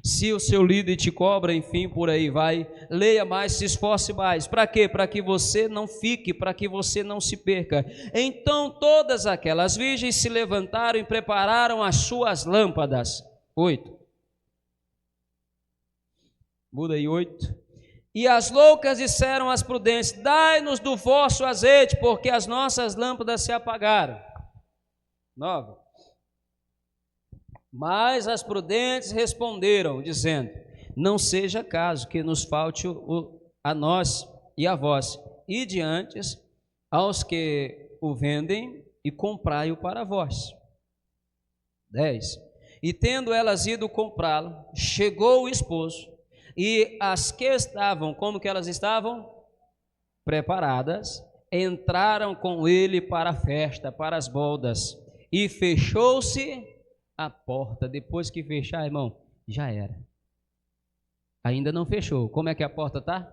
Se o seu líder te cobra, enfim, por aí vai, leia mais, se esforce mais. Para quê? Para que você não fique, para que você não se perca. Então todas aquelas virgens se levantaram e prepararam as suas lâmpadas. 8. Muda aí, 8. E as loucas disseram às prudentes, dai-nos do vosso azeite, porque as nossas lâmpadas se apagaram. 9. Mas as prudentes responderam, dizendo, não seja caso que nos falte a nós e a vós, e diante aos que o vendem e comprai-o para vós. 10. E tendo elas ido comprá-lo, chegou o esposo, e as que estavam, como que elas estavam? Preparadas, entraram com ele para a festa, para as bodas, e fechou-se a porta. Depois que fechar, irmão, já era. Ainda não fechou. Como é que a porta está?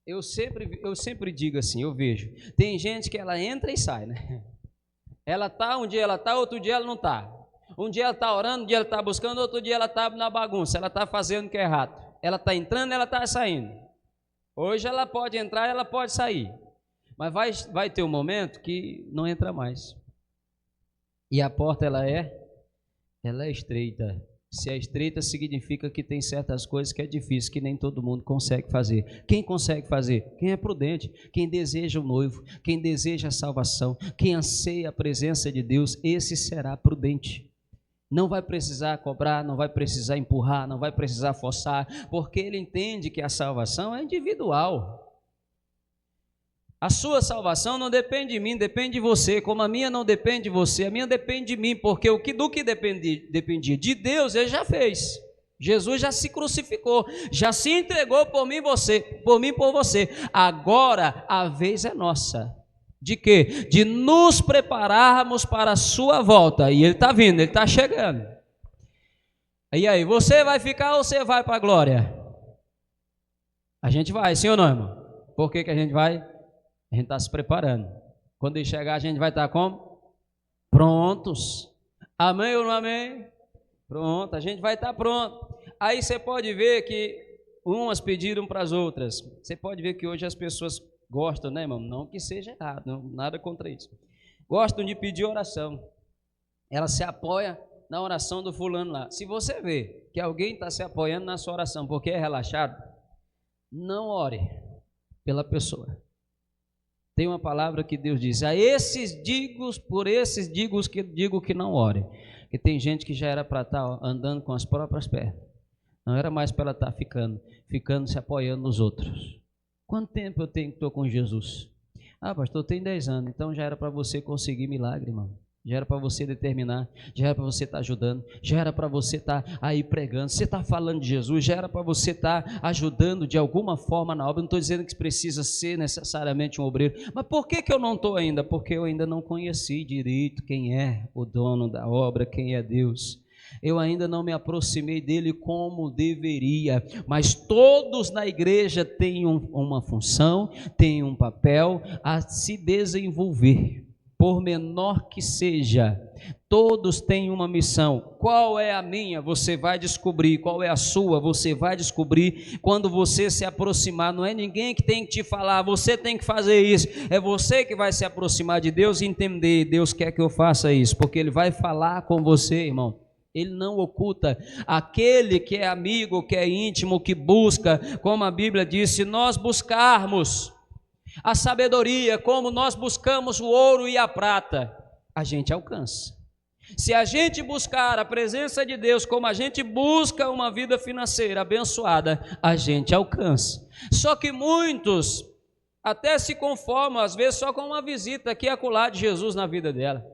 Eu sempre digo assim, eu vejo. Tem gente que ela entra e sai, né? Ela está, um dia ela está, outro dia ela não está. Um dia ela está orando, um dia ela está buscando, outro dia ela está na bagunça, ela está fazendo o que é errado. Ela está entrando, ela está saindo. Hoje ela pode entrar, ela pode sair. Mas vai ter um momento que não entra mais. E a porta ela é estreita. Se é estreita, significa que tem certas coisas que é difícil, que nem todo mundo consegue fazer. Quem consegue fazer? Quem é prudente, quem deseja o noivo, quem deseja a salvação, quem anseia a presença de Deus, esse será prudente. Não vai precisar cobrar, não vai precisar empurrar, não vai precisar forçar, porque ele entende que a salvação é individual. A sua salvação não depende de mim, depende de você, como a minha não depende de você, a minha depende de mim, porque do que dependia de Deus, ele já fez. Jesus já se crucificou, já se entregou por mim e por você. Agora a vez é nossa. De quê? De nos prepararmos para a sua volta. E ele está vindo, ele está chegando. E aí, você vai ficar ou você vai para a glória? A gente vai, sim ou não, irmão? Por que a gente vai? A gente está se preparando. Quando ele chegar, a gente vai estar como? Prontos. Amém ou não amém? Pronto, a gente vai estar pronto. Aí você pode ver que umas pediram para as outras. Você pode ver que hoje as pessoas gostam, né, irmão? Não que seja errado, não, nada contra isso. Gostam de pedir oração. Ela se apoia na oração do fulano lá. Se você vê que alguém está se apoiando na sua oração porque é relaxado, não ore pela pessoa. Tem uma palavra que Deus diz: a esses digo que não ore. Que tem gente que já era para estar andando com as próprias pernas. Não era mais para ela estar ficando se apoiando nos outros. Quanto tempo eu estou com Jesus? Ah, pastor, tem 10 anos. Então já era para você conseguir milagre, irmão. Já era para você determinar, já era para você estar ajudando, já era para você estar aí pregando, você está falando de Jesus, já era para você estar ajudando de alguma forma na obra. Não estou dizendo que precisa ser necessariamente um obreiro, mas por que eu não estou ainda? Porque eu ainda não conheci direito quem é o dono da obra, quem é Deus. Eu ainda não me aproximei dele como deveria, mas todos na igreja têm uma função, têm um papel a se desenvolver. Por menor que seja, todos têm uma missão. Qual é a minha? Você vai descobrir. Qual é a sua? Você vai descobrir quando você se aproximar. Não é ninguém que tem que te falar, você tem que fazer isso. É você que vai se aproximar de Deus e entender, Deus quer que eu faça isso, porque Ele vai falar com você, irmão. Ele não oculta. Aquele que é amigo, que é íntimo, que busca, como a Bíblia diz, se nós buscarmos a sabedoria, como nós buscamos o ouro e a prata, a gente alcança. Se a gente buscar a presença de Deus, como a gente busca uma vida financeira abençoada, a gente alcança. Só que muitos até se conformam, às vezes, só com uma visita aqui e acolá de Jesus na vida dela.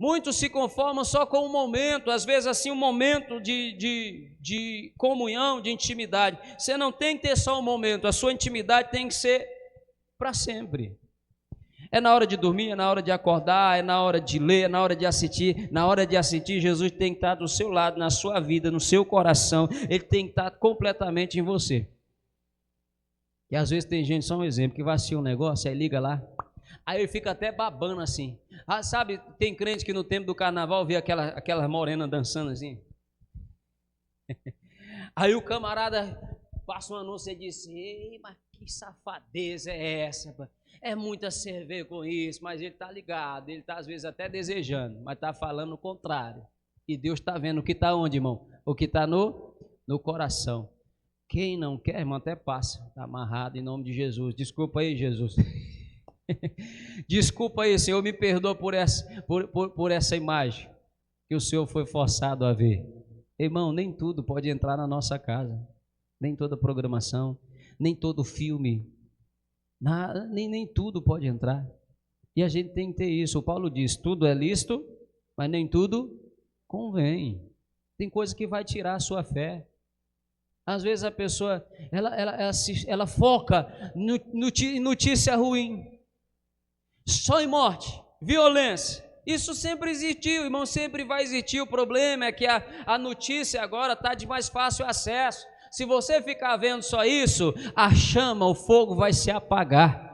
Muitos se conformam só com um momento, às vezes assim, um momento de comunhão, de intimidade. Você não tem que ter só um momento, a sua intimidade tem que ser para sempre. É na hora de dormir, é na hora de acordar, é na hora de ler, é na hora de assistir. Na hora de assistir, Jesus tem que estar do seu lado, na sua vida, no seu coração. Ele tem que estar completamente em você. E às vezes tem gente, só um exemplo, que vai assistir um negócio, aí liga lá, aí ele fica até babando assim. Ah, sabe, tem crente que no tempo do carnaval vê aquela morena dançando assim. Aí o camarada passa um anúncio e diz: ei, mas que safadeza é essa? É muita cerveja com isso, mas ele está ligado, ele está às vezes até desejando, mas está falando o contrário. E Deus está vendo o que está onde, irmão? O que está no coração. Quem não quer, irmão, até passa. Está amarrado em nome de Jesus. Desculpa aí, Jesus. Desculpa aí, Senhor, me perdoa por essa imagem que o Senhor foi forçado a ver. Irmão, nem tudo pode entrar na nossa casa, nem toda programação, nem todo filme, nem tudo pode entrar. E a gente tem que ter isso. O Paulo diz: tudo é lícito, mas nem tudo convém. Tem coisa que vai tirar a sua fé. Às vezes a pessoa ela foca em notícia ruim, só em morte, violência. Isso sempre existiu, irmão, sempre vai existir. O problema é que a notícia agora está de mais fácil acesso. Se você ficar vendo só isso, a chama, o fogo vai se apagar.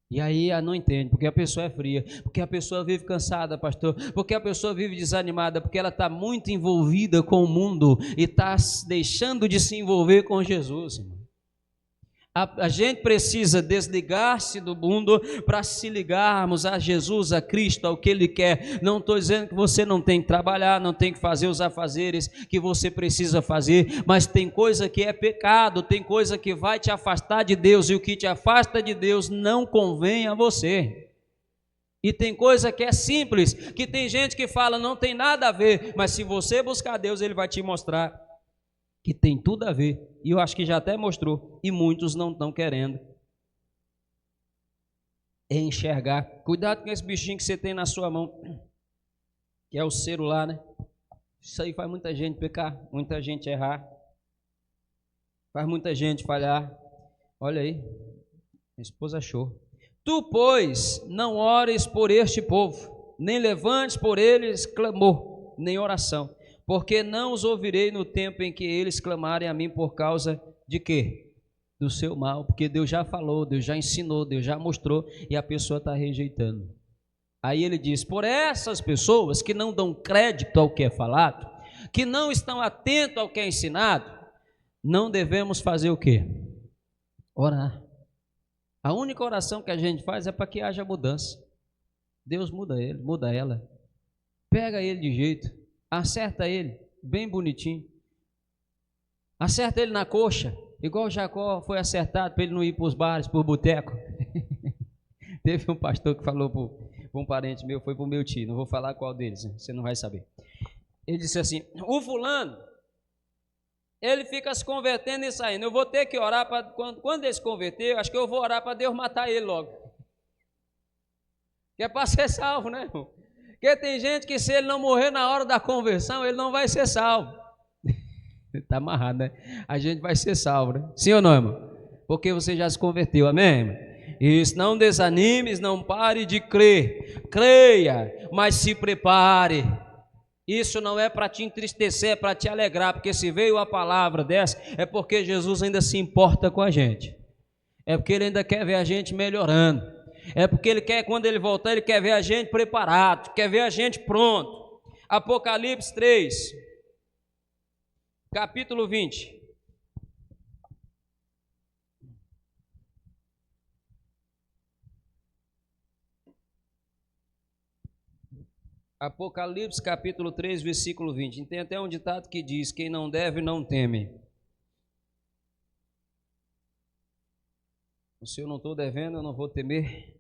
E aí não entende, porque a pessoa é fria, porque a pessoa vive cansada, pastor, porque a pessoa vive desanimada, porque ela está muito envolvida com o mundo e está deixando de se envolver com Jesus, irmão. A gente precisa desligar-se do mundo para se ligarmos a Jesus, a Cristo, ao que Ele quer. Não estou dizendo que você não tem que trabalhar, não tem que fazer os afazeres que você precisa fazer, mas tem coisa que é pecado, tem coisa que vai te afastar de Deus, e o que te afasta de Deus não convém a você. E tem coisa que é simples, que tem gente que fala não tem nada a ver, mas se você buscar Deus, Ele vai te mostrar que tem tudo a ver, e eu acho que já até mostrou, e muitos não estão querendo enxergar. Cuidado com esse bichinho que você tem na sua mão, que é o celular, né? Isso aí faz muita gente pecar, muita gente errar, faz muita gente falhar. Olha aí, minha esposa achou. Tu, pois, não ores por este povo, nem levantes por eles clamor, nem oração, porque não os ouvirei no tempo em que eles clamarem a mim por causa de quê? Do seu mal, porque Deus já falou, Deus já ensinou, Deus já mostrou e a pessoa está rejeitando. Aí ele diz, por essas pessoas que não dão crédito ao que é falado, que não estão atentos ao que é ensinado, não devemos fazer o quê? Orar. A única oração que a gente faz é para que haja mudança. Deus muda ele, muda ela. Pega ele de jeito, acerta ele, bem bonitinho. Acerta ele na coxa, igual Jacó foi acertado para ele não ir para os bares, para o boteco. Teve um pastor que falou para um parente meu, foi para o meu tio, não vou falar qual deles, você não vai saber. Ele disse assim, o fulano, ele fica se convertendo e saindo, eu vou ter que orar para, quando ele se converter, acho que eu vou orar para Deus matar ele logo. Que é para ser salvo, né, irmão? Porque tem gente que se ele não morrer na hora da conversão, ele não vai ser salvo. Está amarrado, né? A gente vai ser salvo, né? Sim ou não, irmão? Porque você já se converteu, amém, irmão? Isso, não desanimes, não pare de crer. Creia, mas se prepare. Isso não é para te entristecer, é para te alegrar, porque se veio a palavra dessa, é porque Jesus ainda se importa com a gente. É porque ele ainda quer ver a gente melhorando. É porque ele quer, quando ele voltar, ele quer ver a gente preparado, quer ver a gente pronto. Apocalipse 3, capítulo 20. Apocalipse capítulo 3, versículo 20. Tem até um ditado que diz, quem não deve não teme. Se eu não estou devendo, eu não vou temer.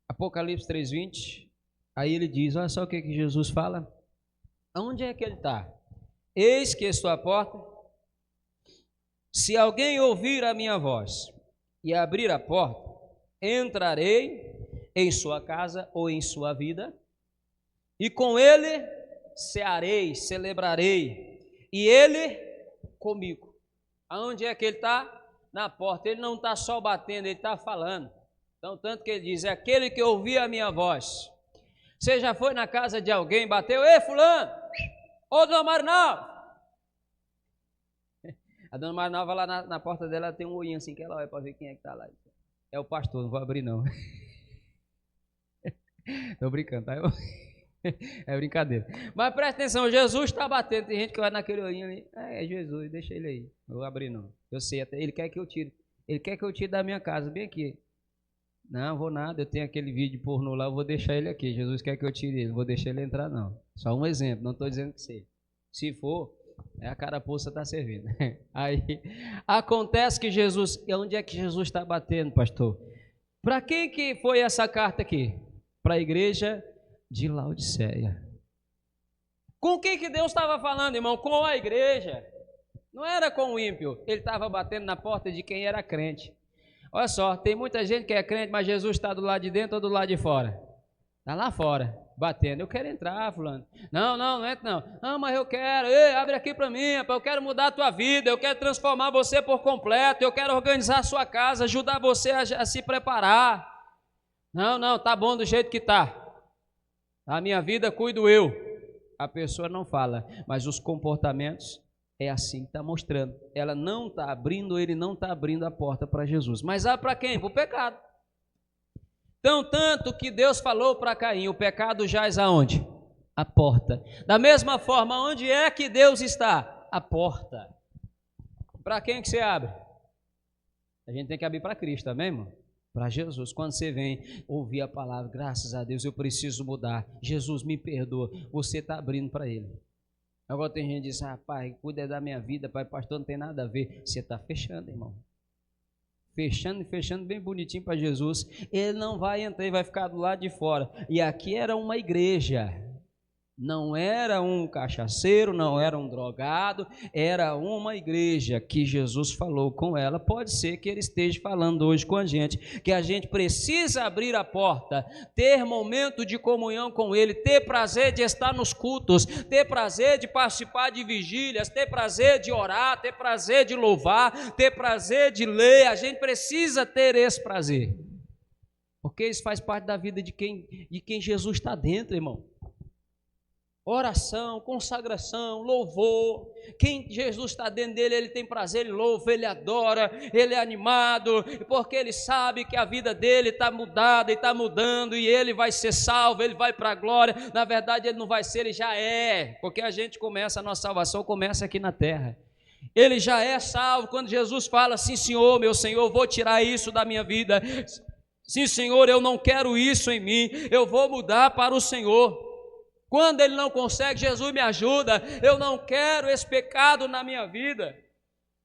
Apocalipse 3, 20. Aí ele diz, olha só o que Jesus fala. Onde é que ele está? Eis que estou à porta. Se alguém ouvir a minha voz e abrir a porta, entrarei em sua casa ou em sua vida, e com ele cearei, celebrarei, e ele comigo. Aonde é que ele está? Na porta. Ele não está só batendo, ele está falando. Então, tanto que ele diz, é aquele que ouvir a minha voz. Você já foi na casa de alguém, bateu, ei fulano, ô dona Marinalva. A dona Marinalva lá na porta dela tem um olhinho assim, que ela olha para ver quem é que está lá. É o pastor, não vou abrir não. Estou brincando, tá? É brincadeira. Mas presta atenção, Jesus está batendo. Tem gente que vai naquele olhinho ali. É Jesus, deixa ele aí. Não vou abrir não. Eu sei, até ele quer que eu tire. Ele quer que eu tire da minha casa, bem aqui. Não, vou nada, eu tenho aquele vídeo pornô lá, eu vou deixar ele aqui. Jesus quer que eu tire ele, não vou deixar ele entrar não. Só um exemplo, não estou dizendo que seja. Se for, a carapuça está servindo. Aí, acontece que Jesus, onde é que Jesus está batendo, pastor? Para quem que foi essa carta aqui? Para a igreja de Laodiceia. Com quem que Deus estava falando, irmão? Com a igreja. Não era com o ímpio. Ele estava batendo na porta de quem era crente. Olha só, tem muita gente que é crente, mas Jesus está do lado de dentro ou do lado de fora? Está lá fora, batendo. Eu quero entrar, fulano. Não entra não. Ah, mas eu quero. Ei, abre aqui para mim, eu quero mudar a tua vida, eu quero transformar você por completo, eu quero organizar a sua casa, ajudar você a se preparar. Não, tá bom do jeito que tá. A minha vida cuido eu. A pessoa não fala, mas os comportamentos é assim que está mostrando. Ela não está abrindo, ele não está abrindo a porta para Jesus. Mas para quem? Para o pecado. Então, tanto que Deus falou para Caim, o pecado jaz aonde? A porta. Da mesma forma, onde é que Deus está? A porta. Para quem que você abre? A gente tem que abrir para Cristo, amém, irmão? Para Jesus. Quando você vem ouvir a palavra, graças a Deus, eu preciso mudar. Jesus, me perdoa. Você está abrindo para Ele. Agora tem gente que diz, pai, cuida da minha vida, pai, pastor, não tem nada a ver. Você está fechando, irmão. Fechando bem bonitinho para Jesus. Ele não vai entrar, ele vai ficar do lado de fora. E aqui era uma igreja. Não era um cachaceiro, não era um drogado, era uma igreja que Jesus falou com ela. Pode ser que ele esteja falando hoje com a gente, que a gente precisa abrir a porta, ter momento de comunhão com ele, ter prazer de estar nos cultos, ter prazer de participar de vigílias, ter prazer de orar, ter prazer de louvar, ter prazer de ler. A gente precisa ter esse prazer. Porque isso faz parte da vida de quem Jesus está dentro, irmão. Oração, consagração, louvor. Quem Jesus está dentro dele, ele tem prazer, ele louva, ele adora, ele é animado, porque ele sabe que a vida dele está mudada e está mudando, e ele vai ser salvo, ele vai para a glória. Na verdade, ele não vai ser, ele já é, porque a nossa salvação começa aqui na terra. Ele já é salvo. Quando Jesus fala assim: Senhor, meu Senhor, vou tirar isso da minha vida. Sim, Senhor, eu não quero isso em mim, eu vou mudar para o Senhor. Quando ele não consegue, Jesus me ajuda. Eu não quero esse pecado na minha vida,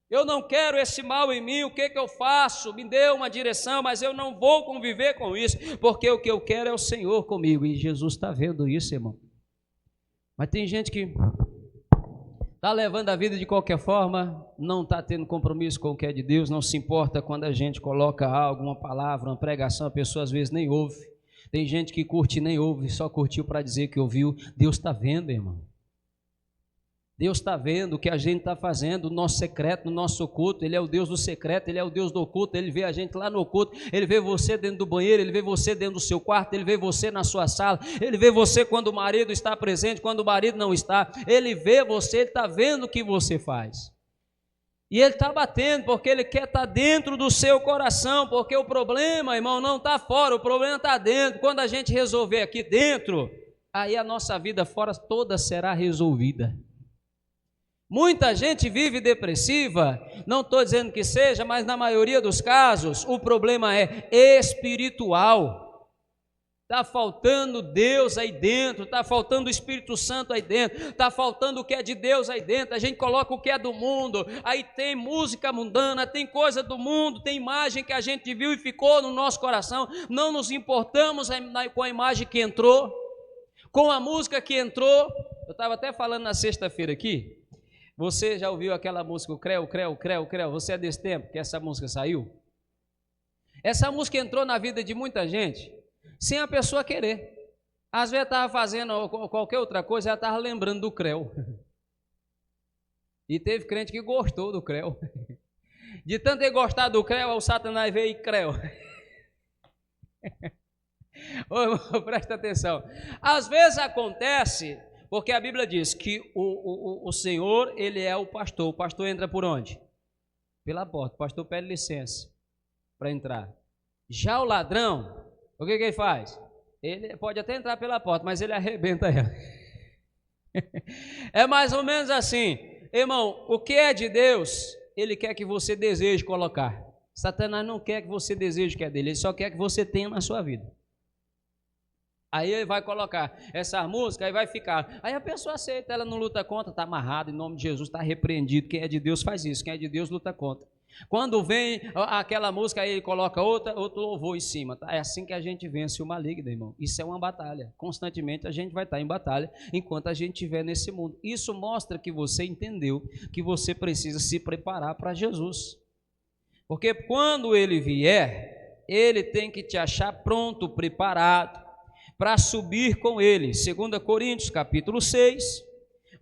eu não quero esse mal em mim. O que eu faço? Me dê uma direção, mas eu não vou conviver com isso, porque o que eu quero é o Senhor comigo. E Jesus está vendo isso, irmão. Mas tem gente que está levando a vida de qualquer forma, não está tendo compromisso com o que é de Deus, não se importa quando a gente coloca algo, uma palavra, uma pregação, a pessoa às vezes nem ouve. Tem gente que curte e nem ouve, só curtiu para dizer que ouviu. Deus está vendo, irmão. Deus está vendo o que a gente está fazendo, no nosso secreto, no nosso oculto. Ele é o Deus do secreto, Ele é o Deus do oculto. Ele vê a gente lá no oculto, Ele vê você dentro do banheiro, Ele vê você dentro do seu quarto, Ele vê você na sua sala, Ele vê você quando o marido está presente, quando o marido não está. Ele vê você, Ele está vendo o que você faz. E Ele está batendo, porque Ele quer estar dentro do seu coração, porque o problema, irmão, não está fora, o problema está dentro. Quando a gente resolver aqui dentro, aí a nossa vida fora toda será resolvida. Muita gente vive depressiva, não estou dizendo que seja, mas na maioria dos casos, o problema é espiritual. Está faltando Deus aí dentro, está faltando o Espírito Santo aí dentro, está faltando o que é de Deus aí dentro. A gente coloca o que é do mundo, aí tem música mundana, tem coisa do mundo, tem imagem que a gente viu e ficou no nosso coração. Não nos importamos com a imagem que entrou, com a música que entrou. Eu estava até falando na sexta-feira aqui, você já ouviu aquela música, o Creu, Creu, Creu, Creu? Você é desse tempo que essa música saiu? Essa música entrou na vida de muita gente sem a pessoa querer. Às vezes estava fazendo qualquer outra coisa, ela estava lembrando do Creu. E teve crente que gostou do Creu. De tanto ter gostado do Creu, o Satanás veio e Creu. Ô, irmão, presta atenção. Às vezes acontece, porque a Bíblia diz que o Senhor, Ele é o pastor. O pastor entra por onde? Pela porta. O pastor pede licença para entrar. Já o ladrão, o que ele faz? Ele pode até entrar pela porta, mas ele arrebenta ela. É mais ou menos assim, irmão. O que é de Deus, Ele quer que você deseje colocar. Satanás não quer que você deseje o que é dele, ele só quer que você tenha na sua vida. Aí ele vai colocar essa música, aí vai ficar. Aí a pessoa aceita, ela não luta contra, está amarrada, em nome de Jesus, está repreendido. Quem é de Deus faz isso, quem é de Deus luta contra. Quando vem aquela música, aí ele coloca outro louvor em cima. Tá? É assim que a gente vence o maligno, irmão. Isso é uma batalha. Constantemente a gente vai estar em batalha enquanto a gente estiver nesse mundo. Isso mostra que você entendeu que você precisa se preparar para Jesus. Porque quando ele vier, ele tem que te achar pronto, preparado para subir com ele. 2 Coríntios capítulo 6.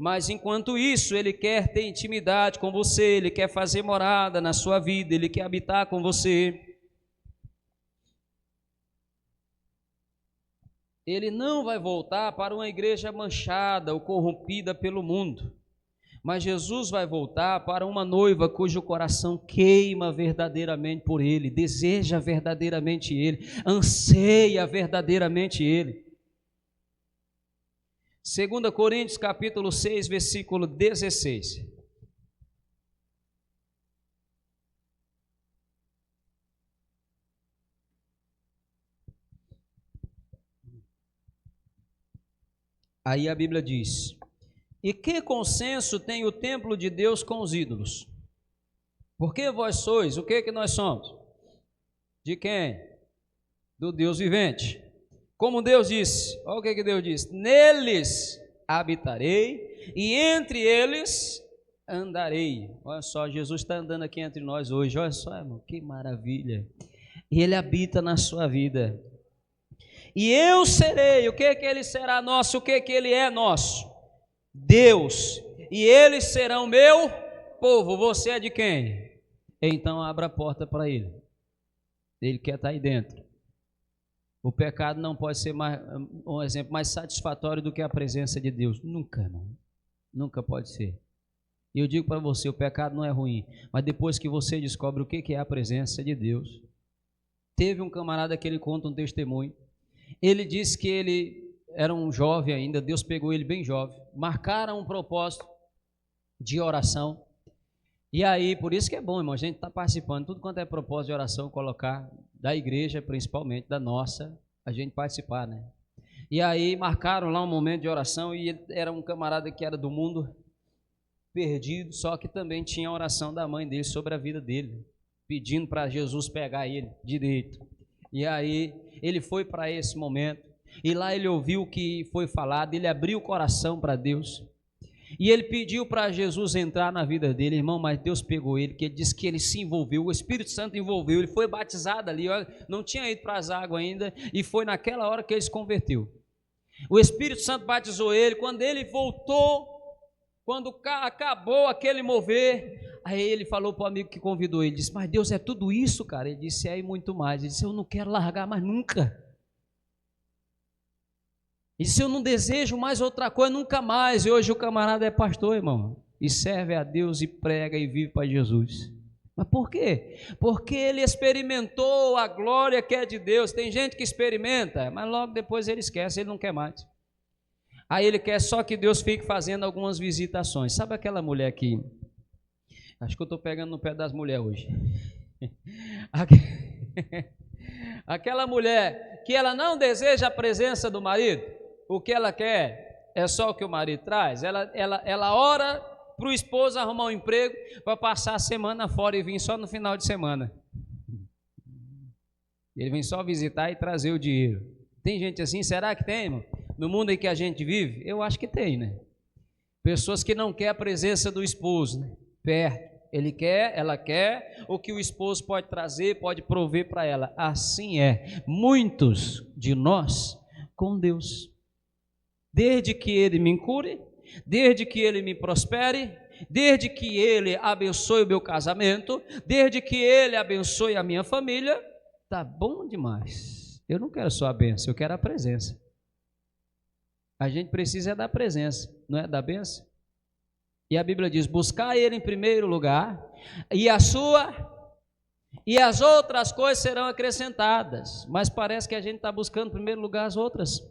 Mas enquanto isso, ele quer ter intimidade com você, ele quer fazer morada na sua vida, ele quer habitar com você. Ele não vai voltar para uma igreja manchada ou corrompida pelo mundo, mas Jesus vai voltar para uma noiva cujo coração queima verdadeiramente por ele, deseja verdadeiramente ele, anseia verdadeiramente ele. 2 Coríntios capítulo 6, versículo 16. Aí a Bíblia diz: e que consenso tem o templo de Deus com os ídolos? Porque vós sois, o que nós somos? De quem? Do Deus vivente. Como Deus disse, olha o que Deus disse: neles habitarei e entre eles andarei. Olha só, Jesus está andando aqui entre nós hoje, olha só, irmão, que maravilha. E Ele habita na sua vida. E eu serei, o que Ele será nosso, o que Ele é nosso? Deus. E eles serão meu povo. Você é de quem? Então abra a porta para Ele. Ele quer estar aí dentro. O pecado não pode ser um exemplo mais satisfatório do que a presença de Deus. Nunca, não. Nunca pode ser. E eu digo para você, o pecado não é ruim, mas depois que você descobre o que é a presença de Deus. Teve um camarada que ele conta um testemunho. Ele disse que ele era um jovem ainda, Deus pegou ele bem jovem. Marcaram um propósito de oração. E aí, por isso que é bom, irmão, a gente está participando, tudo quanto é propósito de oração, colocar da igreja, principalmente, da nossa, a gente participar, né? E aí, marcaram lá um momento de oração e ele era um camarada que era do mundo perdido, só que também tinha a oração da mãe dele sobre a vida dele, pedindo para Jesus pegar ele direito. E aí, ele foi para esse momento, e lá ele ouviu o que foi falado, ele abriu o coração para Deus, e ele pediu para Jesus entrar na vida dele, irmão, mas Deus pegou ele, que ele disse que ele se envolveu, o Espírito Santo envolveu, ele foi batizado ali, olha, não tinha ido para as águas ainda, e foi naquela hora que ele se converteu. O Espírito Santo batizou ele, quando ele voltou, quando acabou aquele mover, aí ele falou para o amigo que convidou ele, disse, mas Deus é tudo isso, cara? Ele disse, é e muito mais. Ele disse, eu não quero largar mais nunca. Ele disse, eu não desejo mais outra coisa, nunca mais. E hoje o camarada é pastor, irmão, e serve a Deus e prega e vive para Jesus. Mas por quê? Porque ele experimentou a glória que é de Deus. Tem gente que experimenta, mas logo depois ele esquece, ele não quer mais. Aí ele quer só que Deus fique fazendo algumas visitações. Sabe aquela mulher que... Acho que eu estou pegando no pé das mulheres hoje. Aquela mulher que ela não deseja a presença do marido, o que ela quer é só o que o marido traz. Ela ora para o esposo arrumar um emprego para passar a semana fora e vir só no final de semana. Ele vem só visitar e trazer o dinheiro. Tem gente assim? Será que tem, irmão? No mundo em que a gente vive? Eu acho que tem, né? Pessoas que não querem a presença do esposo, né? Perto. Ela quer o que o esposo pode trazer, pode prover para ela. Assim é. Muitos de nós com Deus. Desde que Ele me cure, desde que Ele me prospere, desde que Ele abençoe o meu casamento, desde que Ele abençoe a minha família, tá bom demais. Eu não quero só a bênção, eu quero a presença. A gente precisa da presença, não é da bênção? E a Bíblia diz, buscar Ele em primeiro lugar, e as outras coisas serão acrescentadas. Mas parece que a gente está buscando em primeiro lugar as outras.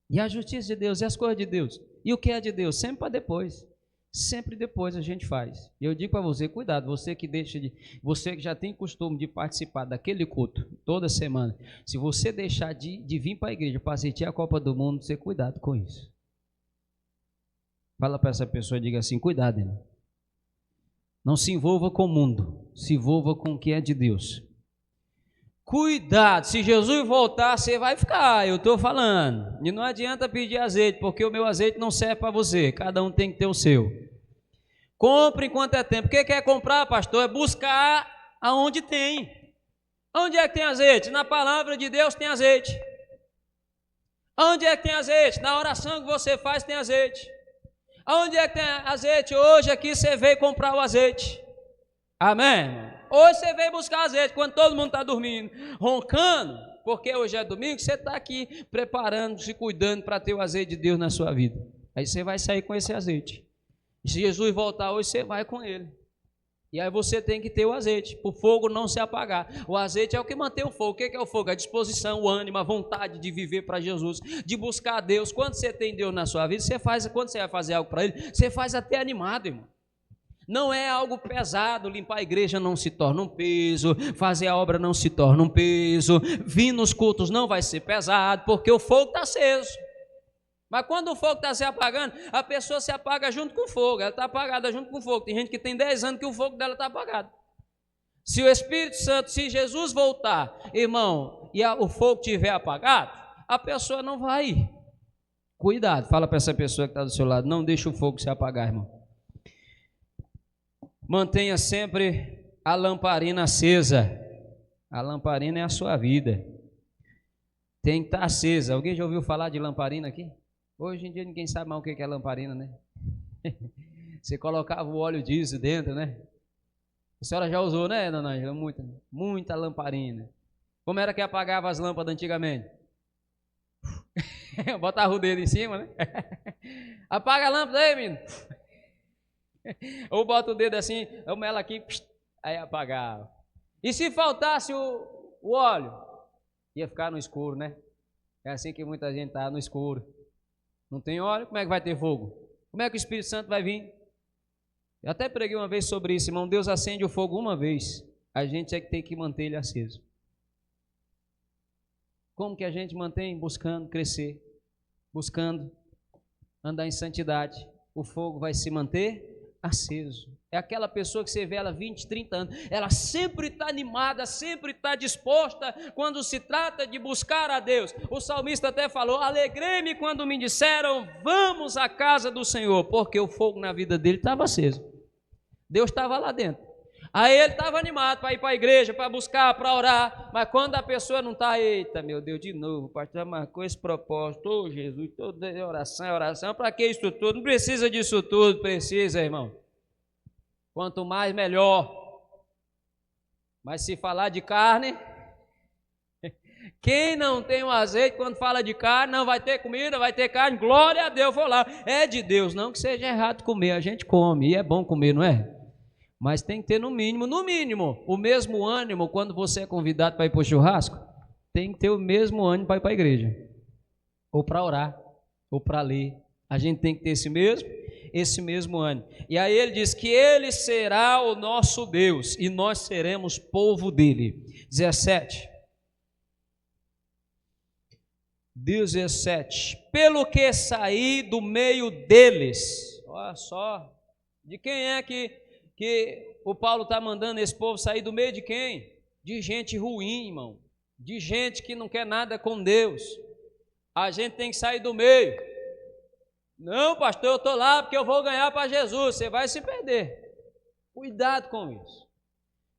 E a justiça de Deus, e as coisas de Deus. E o que é de Deus? Sempre para depois. Sempre depois a gente faz. E eu digo para você, cuidado, você que você que já tem costume de participar daquele culto toda semana, se você deixar de vir para a igreja para assistir a Copa do Mundo, você cuidado com isso. Fala para essa pessoa e diga assim, cuidado, irmão. Não se envolva com o mundo, se envolva com o que é de Deus. Cuidado, se Jesus voltar, você vai ficar, eu estou falando. E não adianta pedir azeite, porque o meu azeite não serve para você, cada um tem que ter o seu. Compre enquanto é tempo. O que quer comprar, pastor? É buscar aonde tem. Onde é que tem azeite? Na palavra de Deus tem azeite. Onde é que tem azeite? Na oração que você faz tem azeite. Onde é que tem azeite? Hoje aqui você veio comprar o azeite. Amém? Hoje você veio buscar azeite, quando todo mundo está dormindo, roncando, porque hoje é domingo, você está aqui preparando, se cuidando para ter o azeite de Deus na sua vida. Aí você vai sair com esse azeite. E se Jesus voltar hoje, você vai com ele. E aí você tem que ter o azeite, para o fogo não se apagar. O azeite é o que mantém o fogo. O que é o fogo? A disposição, o ânimo, a vontade de viver para Jesus, de buscar a Deus. Quando você tem Deus na sua vida, você faz, quando você vai fazer algo para Ele, você faz até animado, irmão. Não é algo pesado, limpar a igreja não se torna um peso, fazer a obra não se torna um peso, vir nos cultos não vai ser pesado, porque o fogo está aceso. Mas quando o fogo está se apagando, a pessoa se apaga junto com o fogo, ela está apagada junto com o fogo. Tem gente que tem 10 anos que o fogo dela está apagado. Se o Espírito Santo, se Jesus voltar, irmão, e o fogo estiver apagado, a pessoa não vai ir. Cuidado, fala para essa pessoa que está do seu lado, não deixe o fogo se apagar, irmão. Mantenha sempre a lamparina acesa. A lamparina é a sua vida. Tem que estar acesa. Alguém já ouviu falar de lamparina aqui? Hoje em dia ninguém sabe mais o que é lamparina, né? Você colocava o óleo diesel dentro, né? A senhora já usou, né, dona Ângela? Muita lamparina. Como era que apagava as lâmpadas antigamente? Botava o dedo em cima, né? Apaga a lâmpada aí, menino. Ou bota o dedo assim, vamos ela aqui, aí apagava. E se faltasse o óleo? Ia ficar no escuro, né? É assim que muita gente está no escuro. Não tem óleo, como é que vai ter fogo? Como é que o Espírito Santo vai vir? Eu até preguei uma vez sobre isso, irmão. Deus acende o fogo uma vez, a gente é que tem que manter ele aceso. Como que a gente mantém? Buscando crescer, buscando andar em santidade. O fogo vai se manter aceso. É aquela pessoa que você vê ela 20, 30 anos, ela sempre está animada, sempre está disposta quando se trata de buscar a Deus. O salmista até falou: alegrei-me quando me disseram, vamos à casa do Senhor, porque o fogo na vida dele estava aceso. Deus estava lá dentro. Aí ele estava animado para ir para a igreja, para buscar, para orar, mas quando a pessoa não está, eita, meu Deus, de novo, o pastor marcou esse propósito, ô Jesus, toda oração, para que isso tudo? Não precisa disso tudo, precisa, irmão. Quanto mais, melhor. Mas se falar de carne, quem não tem o azeite, quando fala de carne, não vai ter comida, vai ter carne, glória a Deus, vou lá. É de Deus, não que seja errado comer, a gente come, e é bom comer, não é? Mas tem que ter no mínimo, o mesmo ânimo quando você é convidado para ir para o churrasco, tem que ter o mesmo ânimo para ir para a igreja, ou para orar, ou para ler. A gente tem que ter esse mesmo ânimo. E aí ele diz que ele será o nosso Deus e nós seremos povo dele. 17. Pelo que saí do meio deles. Olha só, de quem é que o Paulo está mandando esse povo sair do meio de quem? De gente ruim, irmão. De gente que não quer nada com Deus. A gente tem que sair do meio. Não, pastor, eu estou lá porque eu vou ganhar para Jesus. Você vai se perder. Cuidado com isso.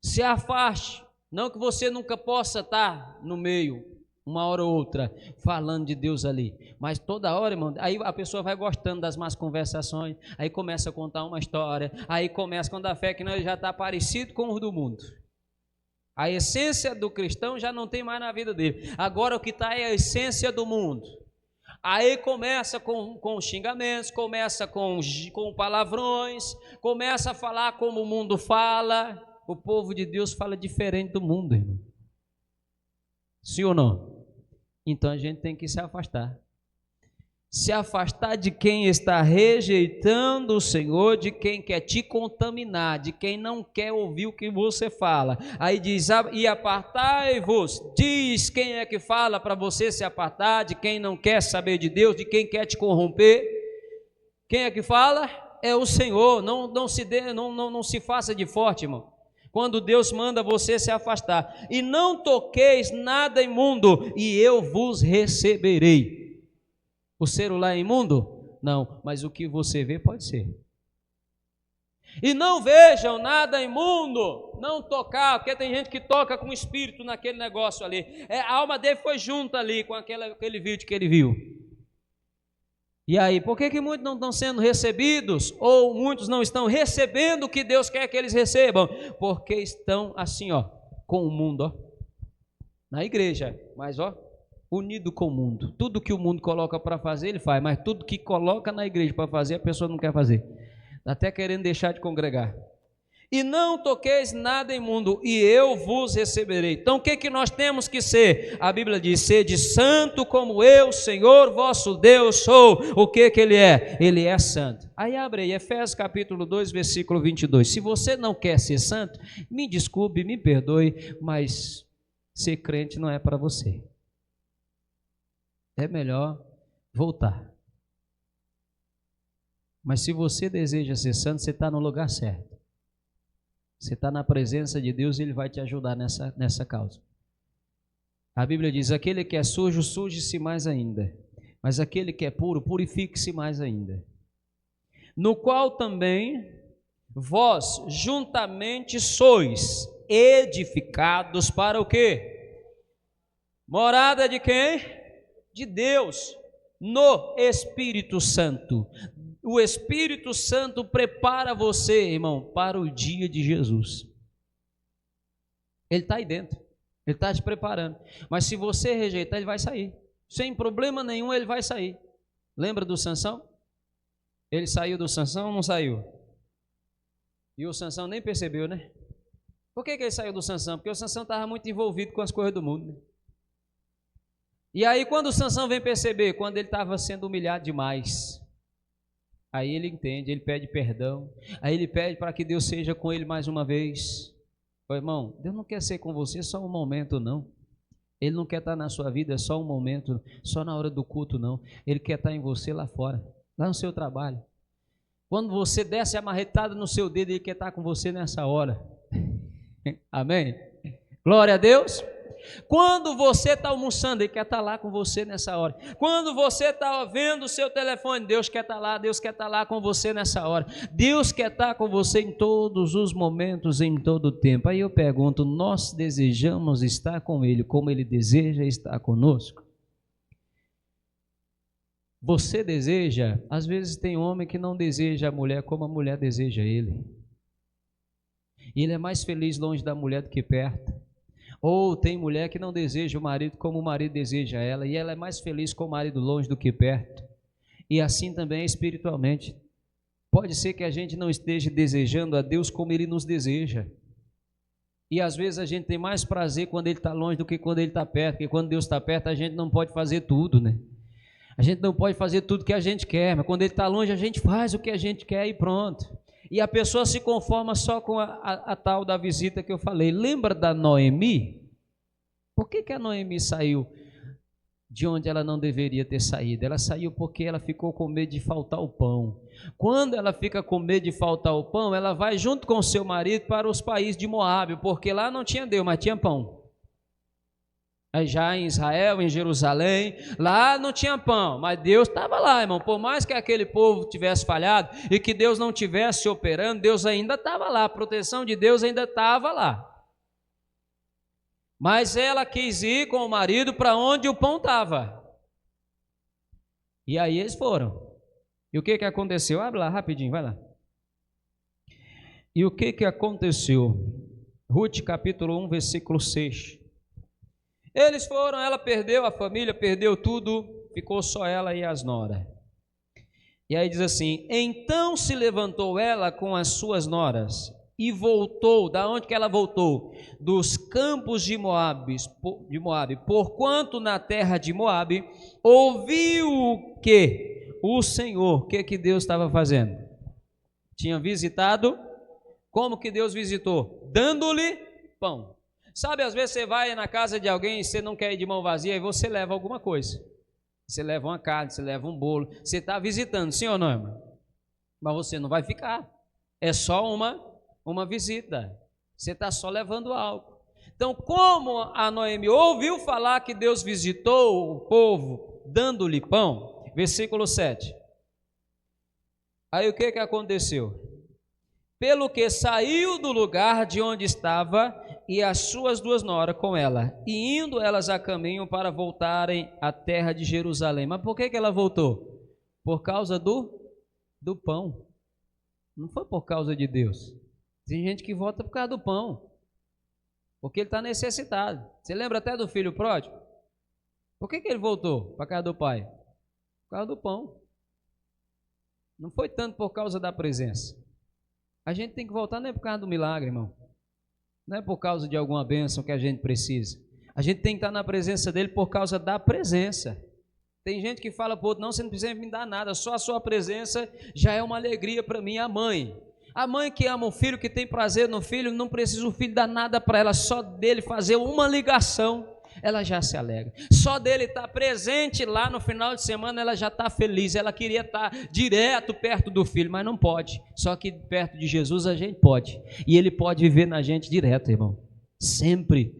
Se afaste. Não que você nunca possa estar no meio, uma hora ou outra, falando de Deus ali. Mas toda hora, irmão, aí a pessoa vai gostando das más conversações, aí começa a contar uma história, aí começa, quando a fé que não, já está parecido com o do mundo. A essência do cristão já não tem mais na vida dele. Agora o que está é a essência do mundo. Aí começa com xingamentos, começa com palavrões, começa a falar como o mundo fala. O povo de Deus fala diferente do mundo, irmão. Sim ou não? Então a gente tem que se afastar. Se afastar de quem está rejeitando o Senhor, de quem quer te contaminar, de quem não quer ouvir o que você fala. Aí diz, e apartai-vos. Diz quem é que fala para você se apartar, de quem não quer saber de Deus, de quem quer te corromper. Quem é que fala? É o Senhor. Não se faça de forte, irmão. Quando Deus manda você se afastar. E não toqueis nada imundo, e eu vos receberei. O celular é imundo? Não, mas o que você vê pode ser. E não vejam nada imundo, não tocar, porque tem gente que toca com o espírito naquele negócio ali. A alma dele foi junto ali com aquele vídeo que ele viu. E aí, por que muitos não estão sendo recebidos? Ou muitos não estão recebendo o que Deus quer que eles recebam? Porque estão assim, ó, com o mundo, ó, na igreja, mas ó, unido com o mundo. Tudo que o mundo coloca para fazer, ele faz, mas tudo que coloca na igreja para fazer, a pessoa não quer fazer. Está até querendo deixar de congregar. E não toqueis nada imundo, e eu vos receberei. Então o que nós temos que ser? A Bíblia diz, sede santo como eu, Senhor vosso Deus, sou. O que ele é? Ele é santo. Aí abre aí, Efésios capítulo 2, versículo 22. Se você não quer ser santo, me desculpe, me perdoe, mas ser crente não é para você. É melhor voltar. Mas se você deseja ser santo, você está no lugar certo. Você está na presença de Deus e Ele vai te ajudar nessa causa. A Bíblia diz, aquele que é sujo, suje-se mais ainda. Mas aquele que é puro, purifique-se mais ainda. No qual também vós juntamente sois edificados para o quê? Morada de quem? De Deus, no Espírito Santo. O Espírito Santo prepara você, irmão, para o dia de Jesus. Ele está aí dentro. Ele está te preparando. Mas se você rejeitar, ele vai sair. Sem problema nenhum, ele vai sair. Lembra do Sansão? Ele saiu do Sansão ou não saiu? E o Sansão nem percebeu, né? Por que ele saiu do Sansão? Porque o Sansão estava muito envolvido com as coisas do mundo, né? E aí quando o Sansão vem perceber, quando ele estava sendo humilhado demais, aí ele entende, ele pede perdão, aí ele pede para que Deus seja com ele mais uma vez. Ô, irmão, Deus não quer ser com você só um momento, não. Ele não quer estar na sua vida só um momento, só na hora do culto, não. Ele quer estar em você lá fora, lá no seu trabalho. Quando você desce a marretada no seu dedo, ele quer estar com você nessa hora. Amém? Glória a Deus. Quando você está almoçando, ele quer estar lá com você nessa hora. Quando você está vendo o seu telefone, Deus quer estar lá, Deus quer estar lá com você nessa hora. Deus quer estar com você em todos os momentos, em todo o tempo. Aí eu pergunto, nós desejamos estar com Ele como Ele deseja estar conosco? Você deseja? Às vezes tem homem que não deseja a mulher como a mulher deseja ele. E ele é mais feliz longe da mulher do que perto. Ou tem mulher que não deseja o marido como o marido deseja ela, e ela é mais feliz com o marido longe do que perto. E assim também é espiritualmente. Pode ser que a gente não esteja desejando a Deus como Ele nos deseja. E às vezes a gente tem mais prazer quando Ele está longe do que quando Ele está perto, porque quando Deus está perto a gente não pode fazer tudo, né? A gente não pode fazer tudo que a gente quer, mas quando Ele está longe a gente faz o que a gente quer e pronto. E a pessoa se conforma só com a tal da visita que eu falei. Lembra da Noemi? Por que a Noemi saiu de onde ela não deveria ter saído? Ela saiu porque ela ficou com medo de faltar o pão. Quando ela fica com medo de faltar o pão, ela vai junto com o seu marido para os países de Moabe, porque lá não tinha Deus, mas tinha pão. Aí já em Israel, em Jerusalém, lá não tinha pão, mas Deus estava lá, irmão. Por mais que aquele povo tivesse falhado e que Deus não tivesse operando, Deus ainda estava lá, a proteção de Deus ainda estava lá. Mas ela quis ir com o marido para onde o pão estava. E aí eles foram. E o que aconteceu? Abre lá rapidinho, vai lá. E o que aconteceu? Ruth capítulo 1, versículo 6. Eles foram, ela perdeu a família, perdeu tudo, ficou só ela e as noras. E aí diz assim: então se levantou ela com as suas noras e voltou. Da onde que ela voltou? Dos campos de Moabe, porquanto na terra de Moabe ouviu que o Senhor, o que Deus estava fazendo? Tinha visitado. Como que Deus visitou? Dando-lhe pão. Sabe, às vezes você vai na casa de alguém e você não quer ir de mão vazia e você leva alguma coisa. Você leva uma carne, você leva um bolo. Você está visitando, sim ou não, irmão? Mas você não vai ficar. É só uma visita. Você está só levando algo. Então, como a Noemi ouviu falar que Deus visitou o povo dando-lhe pão, versículo 7. Aí o que aconteceu? Pelo que saiu do lugar de onde estava e as suas duas noras com ela, e indo elas a caminho para voltarem à terra de Jerusalém. Mas por que ela voltou? Por causa do pão. Não foi por causa de Deus. Tem gente que volta por causa do pão, porque ele está necessitado. Você lembra até do filho pródigo? Por que ele voltou para casa do pai? Por causa do pão. Não foi tanto por causa da presença. A gente tem que voltar não é por causa do milagre, irmão. Não é por causa de alguma bênção que a gente precisa. A gente tem que estar na presença dele por causa da presença. Tem gente que fala para o outro: não, você não precisa me dar nada, só a sua presença já é uma alegria para mim. A mãe que ama o filho, que tem prazer no filho, não precisa o filho dar nada para ela, só dele fazer uma ligação, ela já se alegra. Só dele estar presente lá no final de semana, ela já está feliz. Ela queria estar direto perto do filho, mas não pode. Só que perto de Jesus a gente pode. E ele pode viver na gente direto, irmão. Sempre.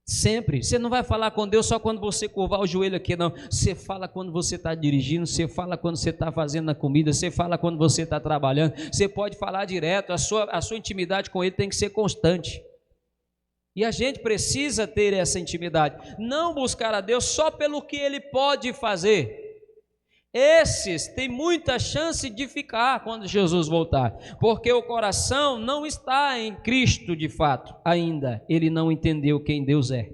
Sempre. Você não vai falar com Deus só quando você curvar o joelho aqui, não. Você fala quando você está dirigindo, você fala quando você está fazendo a comida, você fala quando você está trabalhando. Você pode falar direto. A sua intimidade com ele tem que ser constante. E a gente precisa ter essa intimidade, não buscar a Deus só pelo que Ele pode fazer. Esses têm muita chance de ficar quando Jesus voltar, porque o coração não está em Cristo de fato ainda, ele não entendeu quem Deus é.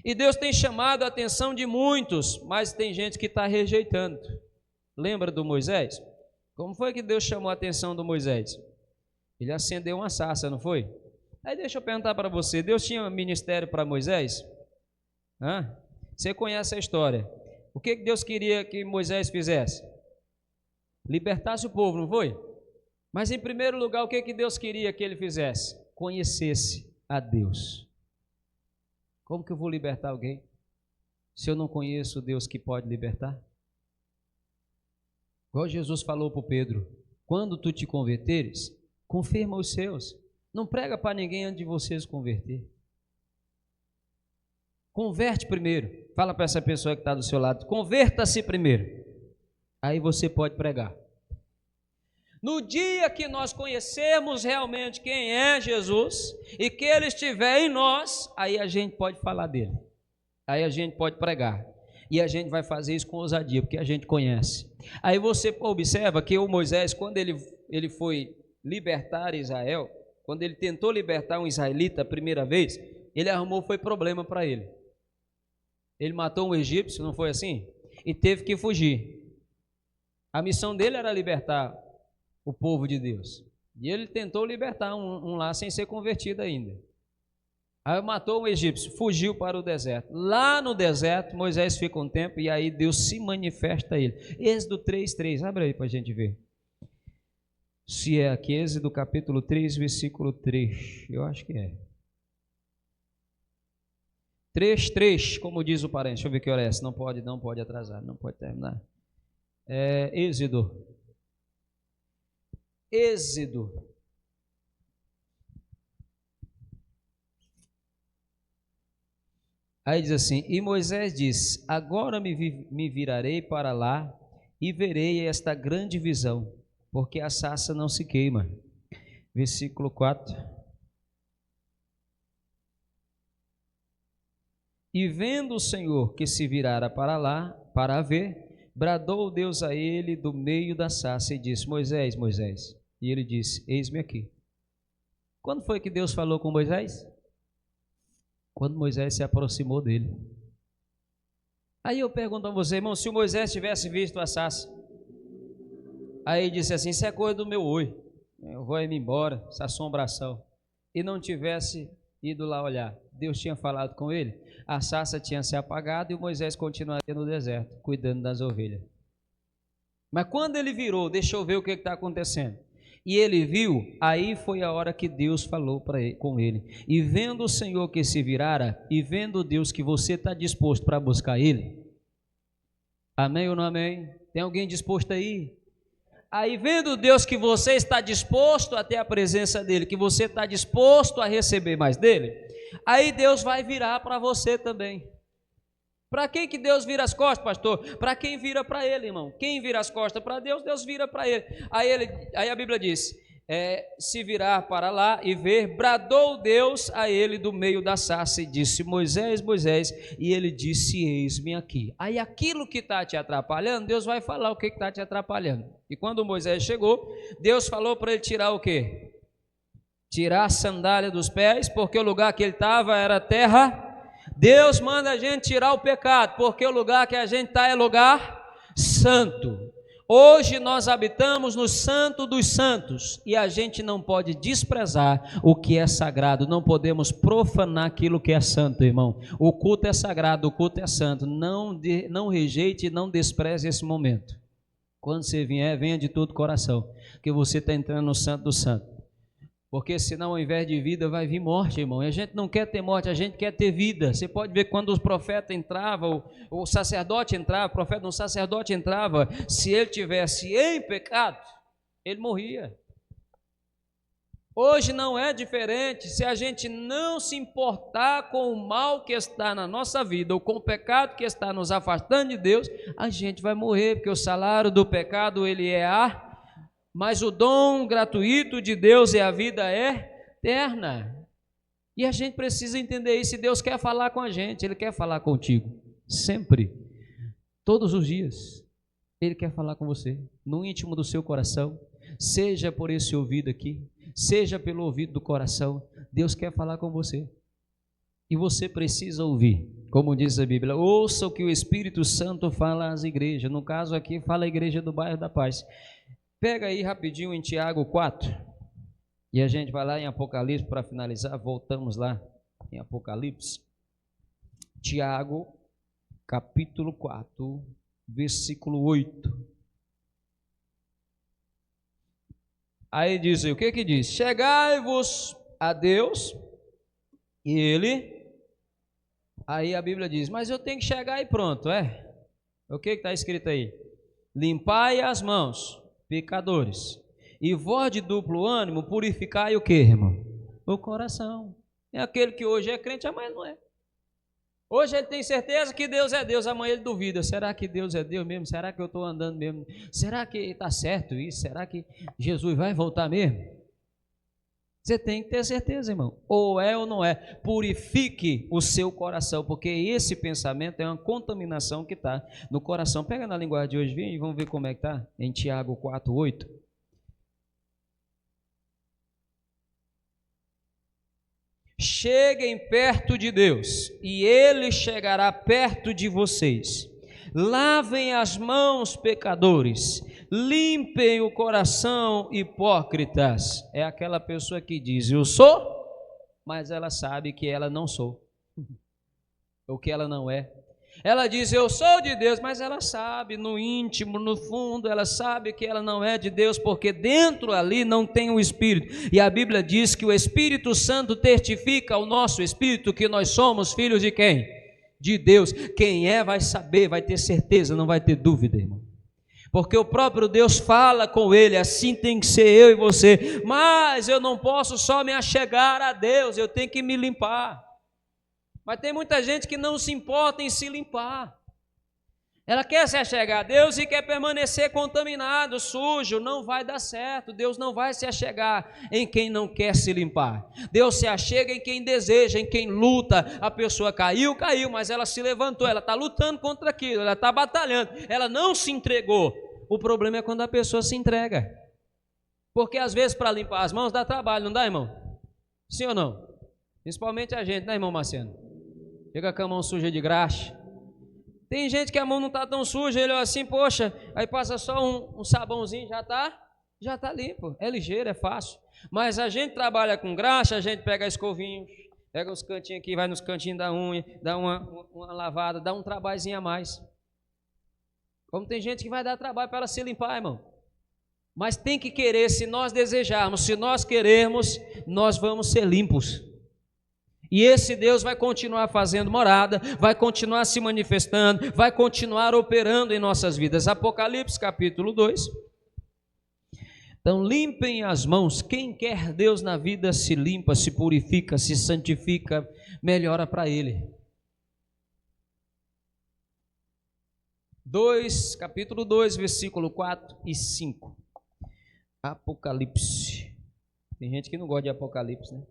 E Deus tem chamado a atenção de muitos, mas tem gente que está rejeitando. Lembra do Moisés? Como foi que Deus chamou a atenção do Moisés? Ele acendeu uma sarça, não foi? Aí deixa eu perguntar para você, Deus tinha ministério para Moisés? Você conhece a história. O que Deus queria que Moisés fizesse? Libertasse o povo, não foi? Mas em primeiro lugar, o que Deus queria que ele fizesse? Conhecesse a Deus. Como que eu vou libertar alguém se eu não conheço o Deus que pode libertar? Igual Jesus falou para o Pedro, quando tu te converteres, confirma os seus. Não prega para ninguém antes de você se converter. Converte primeiro. Fala para essa pessoa que está do seu lado, converta-se primeiro. Aí você pode pregar. No dia que nós conhecermos realmente quem é Jesus e que Ele estiver em nós, aí a gente pode falar dele, aí a gente pode pregar, e a gente vai fazer isso com ousadia, porque a gente conhece. Aí você observa que o Moisés, quando ele foi libertar Israel, quando ele tentou libertar um israelita a primeira vez, ele arrumou, foi problema para ele. Ele matou um egípcio, não foi assim? E teve que fugir. A missão dele era libertar o povo de Deus. E ele tentou libertar um lá sem ser convertido ainda. Aí matou um egípcio, fugiu para o deserto. Lá no deserto, Moisés fica um tempo e aí Deus se manifesta a ele. Êxodo 3:3, abre aí para a gente ver. Se é aqui, Êxodo capítulo 3, versículo 3, eu acho que é. 3:3, como diz o parente, deixa eu ver que hora é essa, não pode atrasar, não pode terminar. Êxodo. Aí diz assim, e Moisés disse, agora me virarei para lá e verei esta grande visão, porque a sarça não se queima. Versículo 4. E vendo o Senhor que se virara para lá, para ver, bradou Deus a ele do meio da sarça e disse, Moisés, Moisés. E ele disse, eis-me aqui. Quando foi que Deus falou com Moisés? Quando Moisés se aproximou dele. Aí eu pergunto a você, irmão, se o Moisés tivesse visto a sarça, aí ele disse assim, isso é coisa do meu oi, eu vou ir embora, essa assombração, e não tivesse ido lá olhar, Deus tinha falado com ele, a sarça tinha se apagado e o Moisés continuaria no deserto, cuidando das ovelhas. Mas quando ele virou, deixa eu ver o que está acontecendo, e ele viu, aí foi a hora que Deus falou com ele, e vendo o Senhor que se virara, e vendo Deus que você está disposto para buscar ele, amém ou não amém? Tem alguém disposto aí? Aí vendo Deus que você está disposto a ter a presença dele, que você está disposto a receber mais dele, aí Deus vai virar para você também. Para quem que Deus vira as costas, pastor? Para quem vira para ele, irmão. Quem vira as costas para Deus, Deus vira para ele. Aí a Bíblia diz, se virar para lá e ver, bradou Deus a ele do meio da sarça e disse, Moisés, Moisés, e ele disse, eis-me aqui. Aí aquilo que está te atrapalhando, Deus vai falar o que está te atrapalhando. E quando Moisés chegou, Deus falou para ele tirar o quê? Tirar a sandália dos pés, porque o lugar que ele estava era terra. Deus manda a gente tirar o pecado, porque o lugar que a gente está é lugar santo. Hoje nós habitamos no santo dos santos e a gente não pode desprezar o que é sagrado, não podemos profanar aquilo que é santo, irmão. O culto é sagrado, o culto é santo, não rejeite e não despreze esse momento. Quando você vier, venha de todo o coração, que você está entrando no santo do santo. Porque senão ao invés de vida vai vir morte, irmão, e a gente não quer ter morte, a gente quer ter vida. Você pode ver quando os profetas entravam, o sacerdote entrava, o profeta, um sacerdote entrava, se ele tivesse em pecado, ele morria. Hoje não é diferente, se a gente não se importar com o mal que está na nossa vida, ou com o pecado que está nos afastando de Deus, a gente vai morrer, porque o salário do pecado ele é mas o dom gratuito de Deus é a vida eterna. E a gente precisa entender isso. Se Deus quer falar com a gente, Ele quer falar contigo. Sempre. Todos os dias. Ele quer falar com você. No íntimo do seu coração. Seja por esse ouvido aqui. Seja pelo ouvido do coração. Deus quer falar com você. E você precisa ouvir. Como diz a Bíblia, ouça o que o Espírito Santo fala às igrejas. No caso aqui, fala a igreja do bairro da Paz. Pega aí rapidinho em Tiago 4, e a gente vai lá em Apocalipse para finalizar. Voltamos lá em Apocalipse. Tiago, capítulo 4, versículo 8. Aí diz, o que que diz? Chegai-vos a Deus, e Ele... Aí a Bíblia diz, mas eu tenho que chegar e pronto, é? O que está escrito aí? Limpai as mãos, pecadores, e vós de duplo ânimo, purificai o que, irmão? O coração. É aquele que hoje é crente, amanhã não é. Hoje ele tem certeza que Deus é Deus, amanhã ele duvida. Será que Deus é Deus mesmo? Será que eu estou andando mesmo? Será que está certo isso? Será que Jesus vai voltar mesmo? Você tem que ter certeza, irmão. Ou é ou não é. Purifique o seu coração, porque esse pensamento é uma contaminação que está no coração. Pega na linguagem de hoje, vem e vamos ver como é que está. Em Tiago 4, 8. Cheguem perto de Deus, e Ele chegará perto de vocês. Lavem as mãos, pecadores. Limpem o coração, hipócritas. É aquela pessoa que diz, eu sou, mas ela sabe que ela não sou, ou que ela não é. Ela diz, eu sou de Deus, mas ela sabe, no íntimo, no fundo, ela sabe que ela não é de Deus, porque dentro ali não tem o Espírito. E a Bíblia diz que o Espírito Santo testifica ao nosso Espírito que nós somos filhos de quem? De Deus. Quem é vai saber, vai ter certeza, não vai ter dúvida, irmão. Porque o próprio Deus fala com ele, assim tem que ser eu e você. Mas eu não posso só me achegar a Deus, eu tenho que me limpar. Mas tem muita gente que não se importa em se limpar. Ela quer se achegar a Deus e quer permanecer contaminado, sujo. Não vai dar certo. Deus não vai se achegar em quem não quer se limpar. Deus se achega em quem deseja, em quem luta. A pessoa caiu, mas ela se levantou. Ela está lutando contra aquilo, ela está batalhando. Ela não se entregou. O problema é quando a pessoa se entrega. Porque às vezes para limpar as mãos dá trabalho, não dá, irmão? Sim ou não? Principalmente a gente, né, irmão Marciano? Chega com a mão suja de graxa. Tem gente que a mão não está tão suja, ele olha assim, poxa, aí passa só um sabãozinho, já está limpo, é ligeiro, é fácil. Mas a gente trabalha com graxa, a gente pega a escovinha, pega os cantinhos aqui, vai nos cantinhos da unha, dá uma lavada, dá um trabalhozinho a mais. Como tem gente que vai dar trabalho para ela se limpar, irmão. Mas tem que querer, se nós desejarmos, se nós querermos, nós vamos ser limpos. E esse Deus vai continuar fazendo morada, vai continuar se manifestando, vai continuar operando em nossas vidas. Apocalipse capítulo 2. Então limpem as mãos. Quem quer Deus na vida se limpa, se purifica, se santifica, melhora para Ele. Capítulo 2, versículo 4 e 5. Apocalipse. Tem gente que não gosta de Apocalipse, né?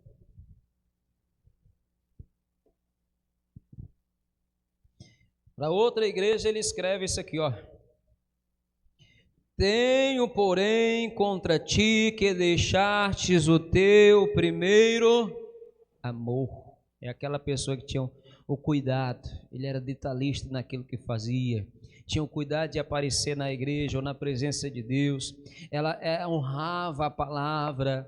Para outra igreja ele escreve isso aqui, ó. Tenho, porém, contra ti que deixastes o teu primeiro amor. É aquela pessoa que tinha o cuidado, ele era detalhista naquilo que fazia, tinha o cuidado de aparecer na igreja ou na presença de Deus, ela honrava a palavra.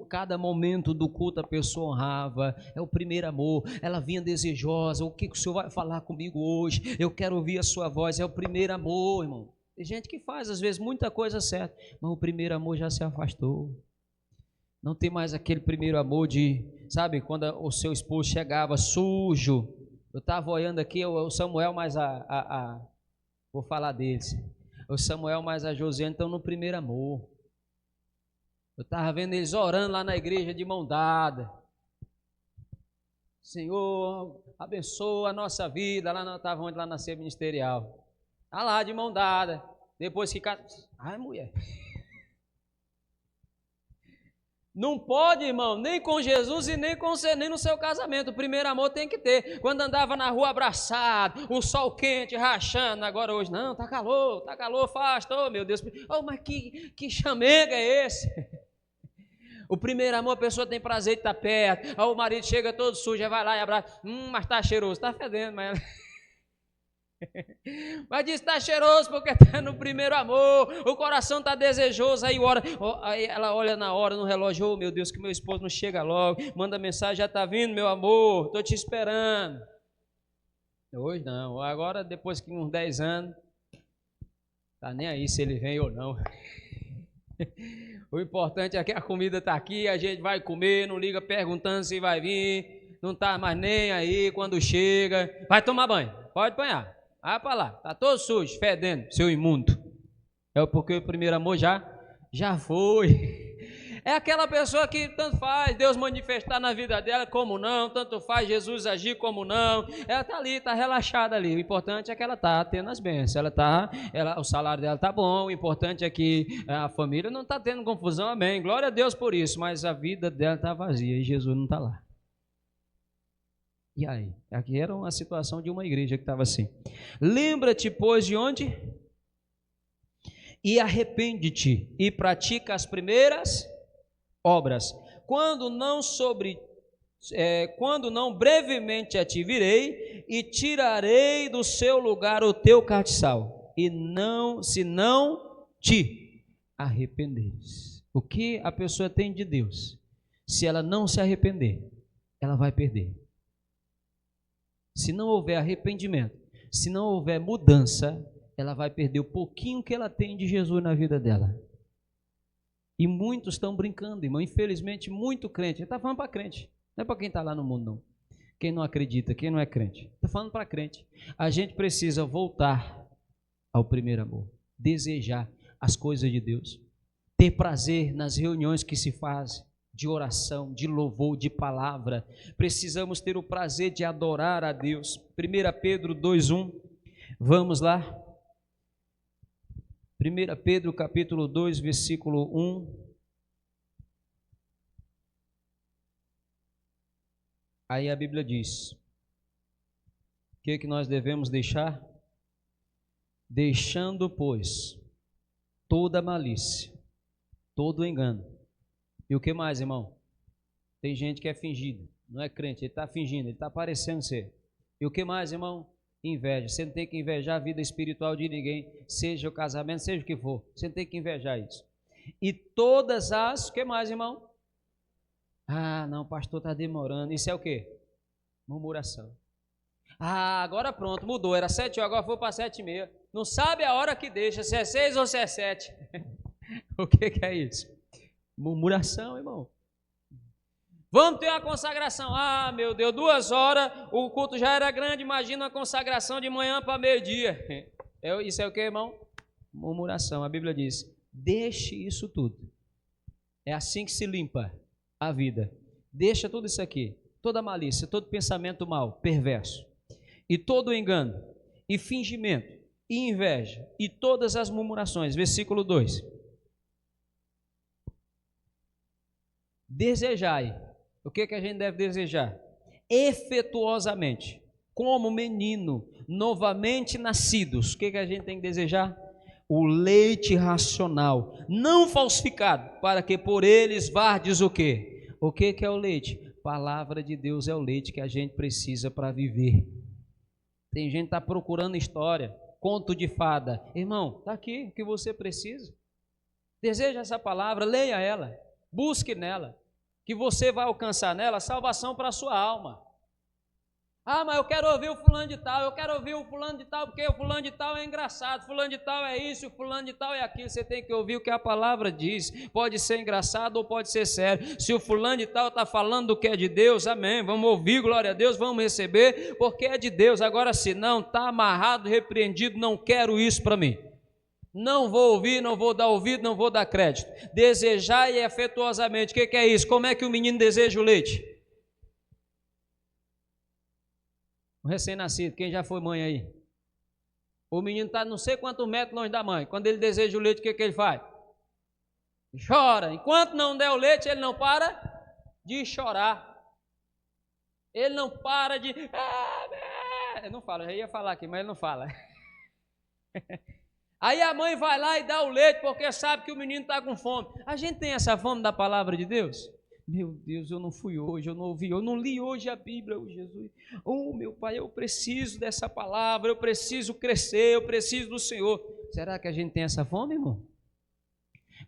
Cada momento do culto a pessoa honrava, é o primeiro amor. Ela vinha desejosa, o que o Senhor vai falar comigo hoje? Eu quero ouvir a sua voz, é o primeiro amor, irmão. Tem gente que faz às vezes muita coisa certa, mas o primeiro amor já se afastou. Não tem mais aquele primeiro amor de, sabe, quando o seu esposo chegava sujo. Eu estava olhando aqui, o Samuel mais vou falar deles, o Samuel mais a Josiane estão no primeiro amor. Eu estava vendo eles orando lá na igreja de mão dada. Senhor, abençoa a nossa vida. Lá não estava onde? Lá na ceia ministerial. Está lá de mão dada. Depois que... Ai, mulher. Não pode, irmão, nem com Jesus e nem com você, nem no seu casamento. O primeiro amor tem que ter. Quando andava na rua abraçado, o sol quente, rachando. Agora hoje, não, tá calor, faz. Oh, meu Deus. Oh, mas que chamego é esse? O primeiro amor, a pessoa tem prazer de estar perto. Aí o marido chega todo sujo, já vai lá e abraça. Mas está cheiroso, está fedendo, mas... Mas diz que está cheiroso porque está no primeiro amor, o coração está desejoso, aí ela olha na hora no relógio, oh meu Deus, que meu esposo não chega logo, manda mensagem, já está vindo meu amor, estou te esperando. Hoje não, agora depois que uns 10 anos, está nem aí se ele vem ou não. O importante é que a comida está aqui, a gente vai comer, não liga perguntando se vai vir, não está mais nem aí quando chega, vai tomar banho, pode banhar. Vai para lá, está todo sujo, fedendo, seu imundo. É porque o primeiro amor já foi. É aquela pessoa que tanto faz Deus manifestar na vida dela como não, tanto faz Jesus agir como não. Ela está ali, está relaxada ali. O importante é que ela está tendo as bênçãos. O salário dela está bom. O importante é que a família não está tendo confusão, amém. Glória a Deus por isso, mas a vida dela está vazia e Jesus não está lá. E aí? Aqui era uma situação de uma igreja que estava assim. Lembra-te, pois, de onde? E arrepende-te e pratica as primeiras obras. Quando não brevemente a te virei e tirarei do seu lugar o teu castiçal. E não, se não te arrependeres. O que a pessoa tem de Deus? Se ela não se arrepender, ela vai perder. Se não houver arrependimento, se não houver mudança, ela vai perder o pouquinho que ela tem de Jesus na vida dela. E muitos estão brincando, irmão. Infelizmente, muito crente. Ele está falando para crente, não é para quem está lá no mundo, não. Quem não acredita, quem não é crente. Está falando para crente. A gente precisa voltar ao primeiro amor, desejar as coisas de Deus, ter prazer nas reuniões que se fazem, de oração, de louvor, de palavra. Precisamos ter o prazer de adorar a Deus. 1 Pedro 2:1, vamos lá. 1 Pedro capítulo 2, versículo 1. Aí a Bíblia diz, o que nós devemos deixar? Deixando, pois, toda malícia, todo engano. E o que mais, irmão? Tem gente que é fingido, não é crente, ele está fingindo, ele está parecendo ser. E o que mais, irmão? Inveja. Você não tem que invejar a vida espiritual de ninguém, seja o casamento, seja o que for. Você não tem que invejar isso. E todas as... O que mais, irmão? Ah, não, o pastor está demorando. Isso é o quê? Murmuração. Ah, agora pronto, mudou. Era 7 horas, agora foi para 7:30. Não sabe a hora que deixa, se é 6 ou se é 7. O que é isso? Murmuração, irmão. Vamos ter uma consagração. Ah, meu Deus, 2 horas, o culto já era grande, imagina uma consagração de manhã para meio-dia. Isso é o que, irmão? Murmuração. A Bíblia diz, deixe isso tudo. É assim que se limpa a vida. Deixa tudo isso aqui, toda malícia, todo pensamento mau, perverso, e todo engano, e fingimento, e inveja, e todas as murmurações. Versículo 2. Desejai. O que a gente deve desejar? Efetuosamente, como menino, novamente nascidos. O que a gente tem que desejar? O leite racional, não falsificado, para que por eles vardes o quê? O que é o leite? Palavra de Deus é o leite que a gente precisa para viver. Tem gente que está procurando história, conto de fada. Irmão, está aqui o que você precisa. Deseja essa palavra, leia ela, busque nela, que você vai alcançar nela salvação para a sua alma. Ah, mas eu quero ouvir o fulano de tal, eu quero ouvir o fulano de tal, porque o fulano de tal é engraçado, o fulano de tal é isso, o fulano de tal é aquilo. Você tem que ouvir o que a palavra diz. Pode ser engraçado ou pode ser sério. Se o fulano de tal está falando do que é de Deus, amém, vamos ouvir, glória a Deus, vamos receber, porque é de Deus. Agora, se não, está amarrado, repreendido, não quero isso para mim. Não vou ouvir, não vou dar ouvido, não vou dar crédito. Desejar e afetuosamente, o que é isso? Como é que o menino deseja o leite? O recém-nascido, quem já foi mãe aí? O menino está não sei quantos metros longe da mãe. Quando ele deseja o leite, o que ele faz? Chora. Enquanto não der o leite, ele não para de chorar. Ele não para de... Ele não fala, eu já ia falar aqui, mas ele não fala. Aí a mãe vai lá e dá o leite porque sabe que o menino está com fome. A gente tem essa fome da palavra de Deus? Meu Deus, eu não fui hoje, eu não ouvi, eu não li hoje a Bíblia, oh Jesus. Oh, meu Pai, eu preciso dessa palavra, eu preciso crescer, eu preciso do Senhor. Será que a gente tem essa fome, irmão?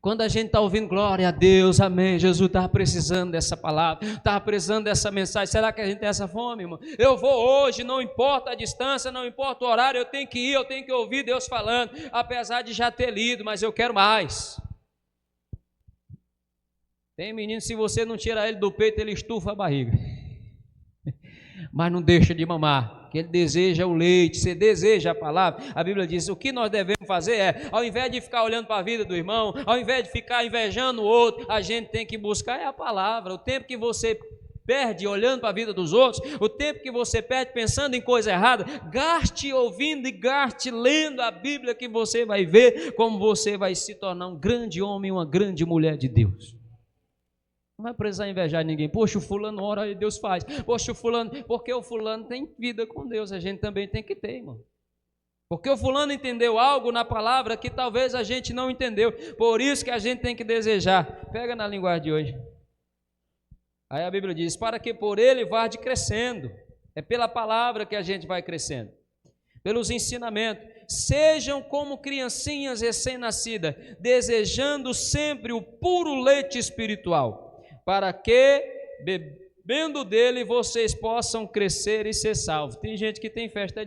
Quando a gente está ouvindo glória a Deus, amém, Jesus estava precisando dessa palavra, estava precisando dessa mensagem, será que a gente tem essa fome, irmão? Eu vou hoje, não importa a distância, não importa o horário, eu tenho que ir, eu tenho que ouvir Deus falando, apesar de já ter lido, mas eu quero mais. Tem menino, se você não tirar ele do peito, ele estufa a barriga, mas não deixa de mamar, que ele deseja o leite, você deseja a palavra. A Bíblia diz, o que nós devemos fazer é, ao invés de ficar olhando para a vida do irmão, ao invés de ficar invejando o outro, a gente tem que buscar a palavra. O tempo que você perde olhando para a vida dos outros, o tempo que você perde pensando em coisa errada, gaste ouvindo e gaste lendo a Bíblia, que você vai ver como você vai se tornar um grande homem, uma grande mulher de Deus. Não vai precisar invejar ninguém. Poxa, o fulano ora e Deus faz. Poxa, o fulano, porque o fulano tem vida com Deus, a gente também tem que ter, irmão. Porque o fulano entendeu algo na palavra que talvez a gente não entendeu. Por isso que a gente tem que desejar. Pega na linguagem de hoje. Aí a Bíblia diz, para que por ele vá crescendo. É pela palavra que a gente vai crescendo. Pelos ensinamentos. Sejam como criancinhas recém-nascidas, desejando sempre o puro leite espiritual, para que, bebendo dele, vocês possam crescer e ser salvos. Tem gente que tem festa,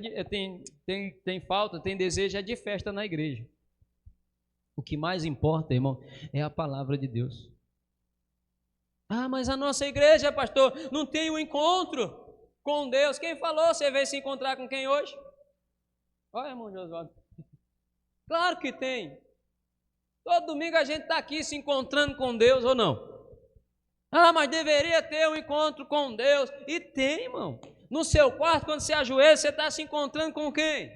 tem desejo de festa na igreja. O que mais importa, irmão, é a palavra de Deus. Ah, mas a nossa igreja, pastor, não tem um encontro com Deus. Quem falou? Você veio se encontrar com quem hoje? Olha, irmão Josué. Claro que tem. Todo domingo a gente está aqui se encontrando com Deus ou não? Ah, mas deveria ter um encontro com Deus. E tem, irmão. No seu quarto, quando você ajoelha, você está se encontrando com quem?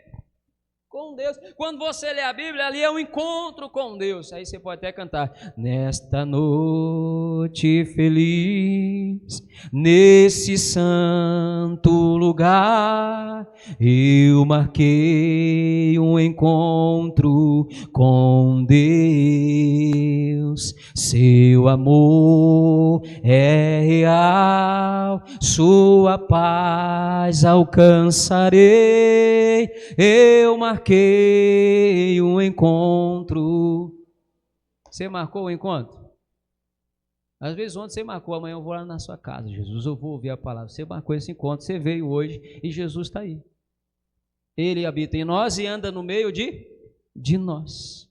Com Deus. Quando você lê a Bíblia, ali é um encontro com Deus. Aí você pode até cantar. Nesta noite feliz, nesse santo lugar, eu marquei um encontro com Deus. Seu amor é real, sua paz alcançarei. Eu marquei um encontro. Você marcou o encontro? Às vezes ontem você marcou, amanhã eu vou lá na sua casa, Jesus, eu vou ouvir a palavra. Você marcou esse encontro, você veio hoje e Jesus está aí. Ele habita em nós e anda no meio de nós.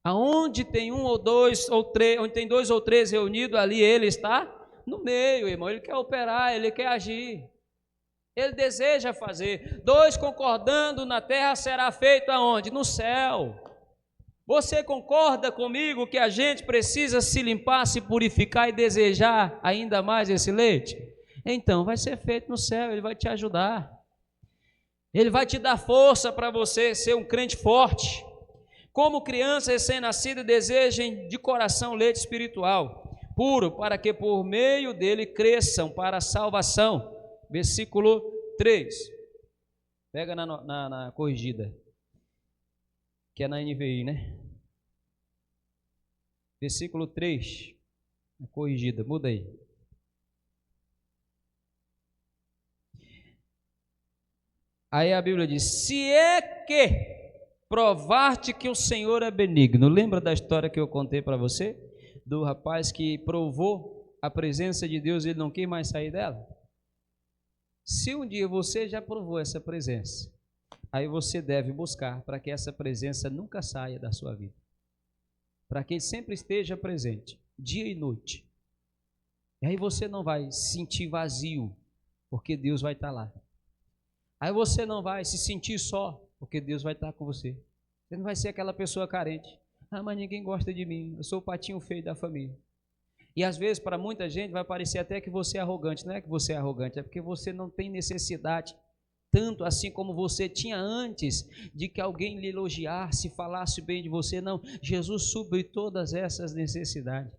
Aonde tem um ou dois ou três, onde tem dois ou três reunidos, ali ele está no meio, irmão. Ele quer operar, ele quer agir. Ele deseja fazer. Dois concordando na terra será feito aonde? No céu. Você concorda comigo que a gente precisa se limpar, se purificar e desejar ainda mais esse leite? Então vai ser feito no céu, ele vai te ajudar. Ele vai te dar força para você ser um crente forte. Como criança recém-nascida, desejem de coração leite espiritual, puro, para que por meio dele cresçam para a salvação. Versículo 3. Pega na corrigida, que é na NVI, né? Versículo 3, a corrigida, muda aí. Aí a Bíblia diz, se é que provar-te que o Senhor é benigno. Lembra da história que eu contei para você? Do rapaz que provou a presença de Deus e ele não quis mais sair dela? Se um dia você já provou essa presença, aí você deve buscar para que essa presença nunca saia da sua vida. Para que ele sempre esteja presente, dia e noite. E aí você não vai se sentir vazio, porque Deus vai estar lá. Aí você não vai se sentir só, porque Deus vai estar com você. Você não vai ser aquela pessoa carente. Ah, mas ninguém gosta de mim, eu sou o patinho feio da família. E às vezes para muita gente vai parecer até que você é arrogante. Não é que você é arrogante, é porque você não tem necessidade, tanto assim como você tinha antes, de que alguém lhe elogiasse, falasse bem de você. Não, Jesus supre todas essas necessidades.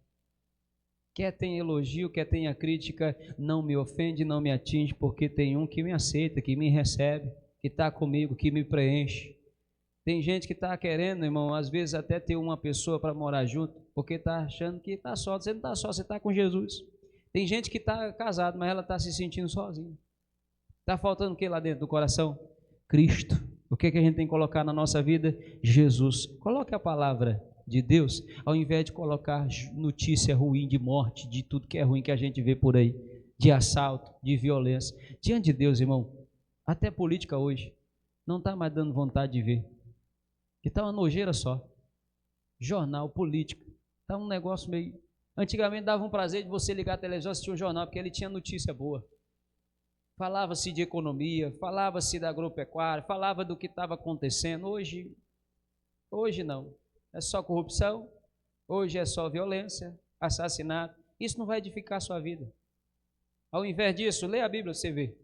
Quer tenha elogio, quer tenha crítica, não me ofende, não me atinge, porque tem um que me aceita, que me recebe, que está comigo, que me preenche. Tem gente que está querendo, irmão, às vezes até ter uma pessoa para morar junto, porque está achando que está só. Você não está só, você está com Jesus. Tem gente que está casado, mas ela está se sentindo sozinha. Está faltando o que lá dentro do coração? Cristo. O que a gente tem que colocar na nossa vida? Jesus. Coloque a palavra de Deus, ao invés de colocar notícia ruim de morte, de tudo que é ruim que a gente vê por aí, de assalto, de violência. Diante de Deus, irmão, até política hoje, não está mais dando vontade de ver. Que está uma nojeira só. Jornal, política, está um negócio meio... Antigamente dava um prazer de você ligar a televisão e assistir um jornal, porque ele tinha notícia boa. Falava-se de economia, falava-se da agropecuária, falava do que estava acontecendo. Hoje não. É só corrupção, hoje é só violência, assassinato. Isso não vai edificar a sua vida. Ao invés disso, lê a Bíblia, você vê.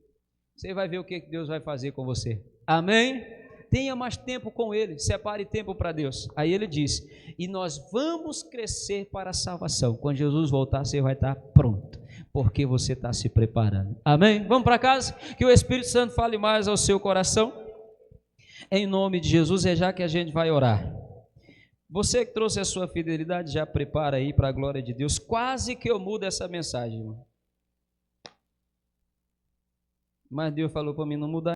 Você vai ver o que Deus vai fazer com você. Amém? Tenha mais tempo com Ele, separe tempo para Deus. Aí ele diz, e nós vamos crescer para a salvação. Quando Jesus voltar, você vai estar pronto, porque você está se preparando. Amém? Vamos para casa? Que o Espírito Santo fale mais ao seu coração. Em nome de Jesus, é já que a gente vai orar. Você que trouxe a sua fidelidade, já prepara aí para a glória de Deus. Quase que eu mudo essa mensagem, irmão. Mas Deus falou para mim não mudar.